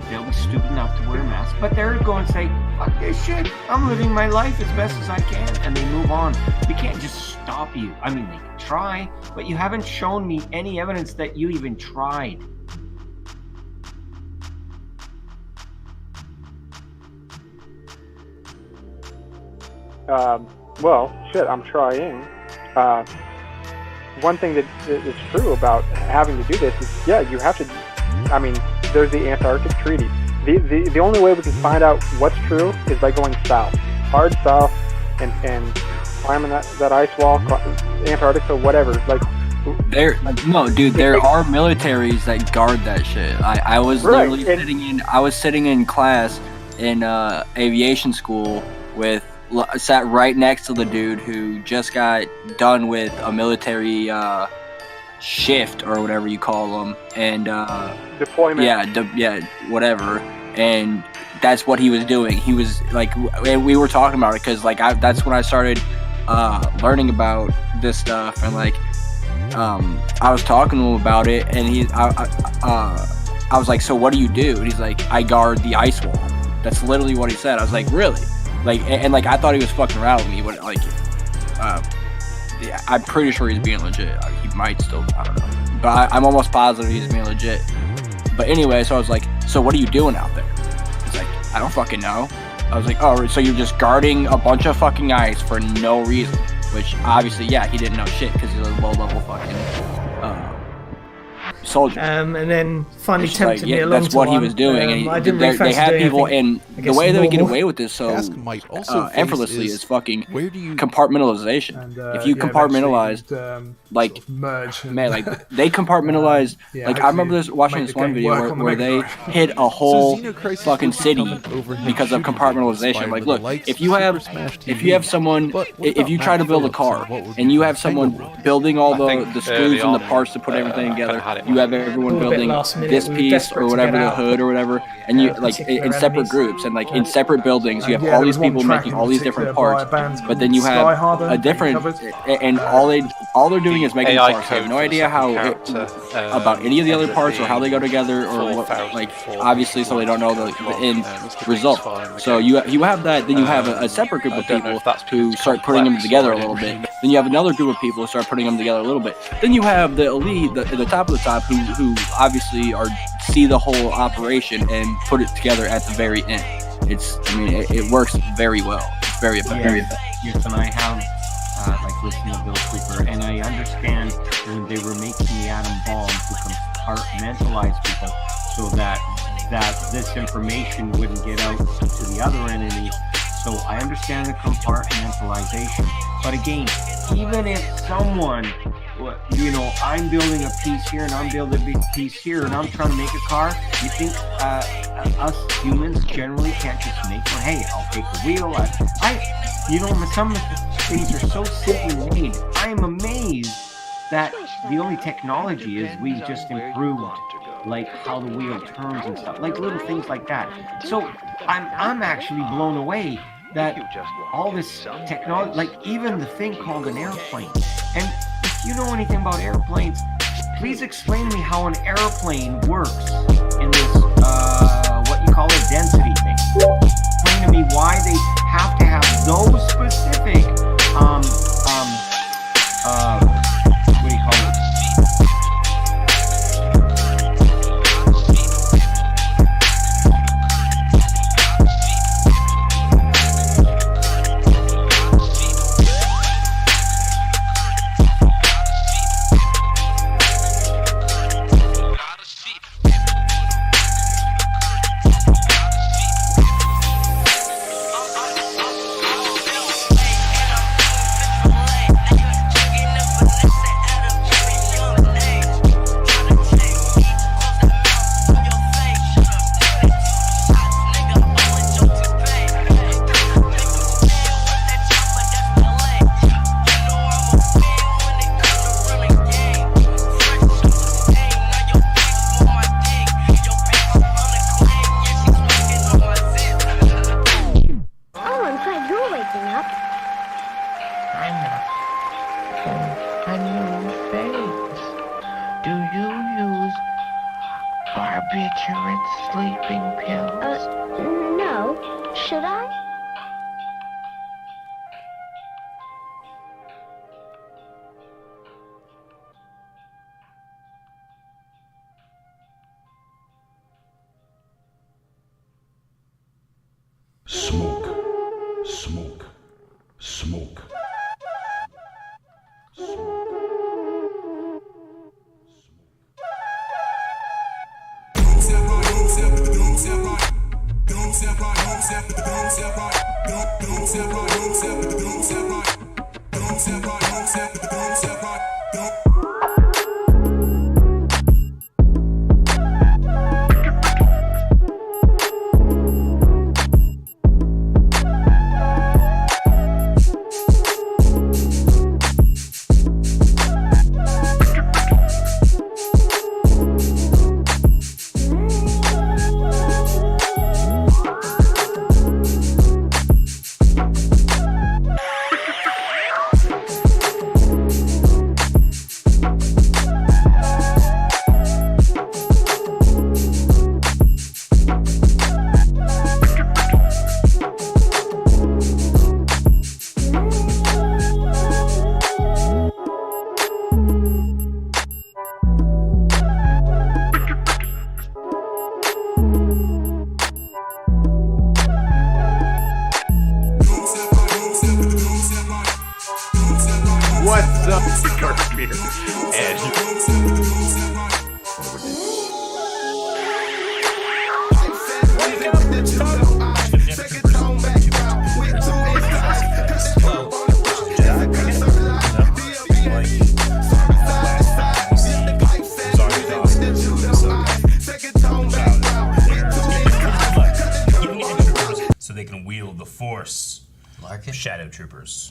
they'll be stupid enough to wear a mask, but they're going to say, fuck this shit, I'm living my life as best as I can, and they move on. We can't just stop you. I mean, they can try, but you haven't shown me any evidence that you even tried. Well, shit, I'm trying. One thing that is true about having to do this is, yeah, you have to. I mean, there's the Antarctic Treaty. The only way we can find out what's true is by going south, hard south, and climbing that ice wall, Antarctica, whatever. Like, there are militaries that guard that shit. I was literally sitting in class in aviation school sat right next to the dude who just got done with a military shift or whatever you call them, and deployment. Yeah, whatever. And that's what he was doing. He was like, and we were talking about it because that's when I started learning about this stuff, and I was talking to him about it, and I was like, so what do you do? And he's like, I guard the ice wall. That's literally what he said. I was like, really? And I thought he was fucking around with me, but I'm pretty sure he's being legit. He might still, I don't know, but I'm almost positive he's being legit. But anyway, so I was like, so what are you doing out there? He's like, I don't fucking know. I was like, oh, so you're just guarding a bunch of fucking ice for no reason? Which obviously, yeah, he didn't know shit because he's a low-level fucking soldier. And then finally tempted me along that's what he was doing. I didn't really fancy they have doing people, anything, and the way that we get away with this so effortlessly is fucking compartmentalization. And, if you compartmentalize, they compartmentalized. I remember watching this one video where they hit a whole fucking city because of compartmentalization. Like, look, if you have someone, if you try to build a car and you have someone building all the screws and the parts to put everything together, you have everyone building this piece or whatever, the hood or whatever, and you in separate groups and in separate buildings, you have all these people making all these different parts, but then you have a different, and all they all they're doing is making AI parts. They have code no for the idea second how character, about any of the other ended up parts or how they go being together or what, like 4,004 obviously, so they don't know the end Mr. result. Beast file in the So game. you have that, then you have a separate group I of don't know people if that's because who it's start putting them complex together or a I little didn't bit. Then you have another group of people who start putting them together a little bit. Then you have the elite, the top of the top, who obviously see the whole operation and put it together at the very end. It works very well. It's very effective. Yes, and I have like listened to Bill Cooper, and I understand when they were making the atom bomb to compartmentalize people so that this information wouldn't get out to the other enemies. So I understand the compartmentalization. But again, even if someone, I'm building a piece here and I'm building a big piece here and I'm trying to make a car, you think us humans generally can't just make one? Hey, I'll take the wheel. Some things are so simply made. I am amazed that the only technology is we just improved like how the wheel turns and stuff, like little things like that. So I'm actually blown away that all this technology, like even the thing called an airplane. And if you know anything about airplanes, please explain to me how an airplane works in this what you call a density thing. Explain to me why they have to have those specific what do you call it? Barbiturate sleeping pills? No. Should I? Smoke, smoke, smoke. What's up, Garfield? So they can wield the force. Shadow troopers.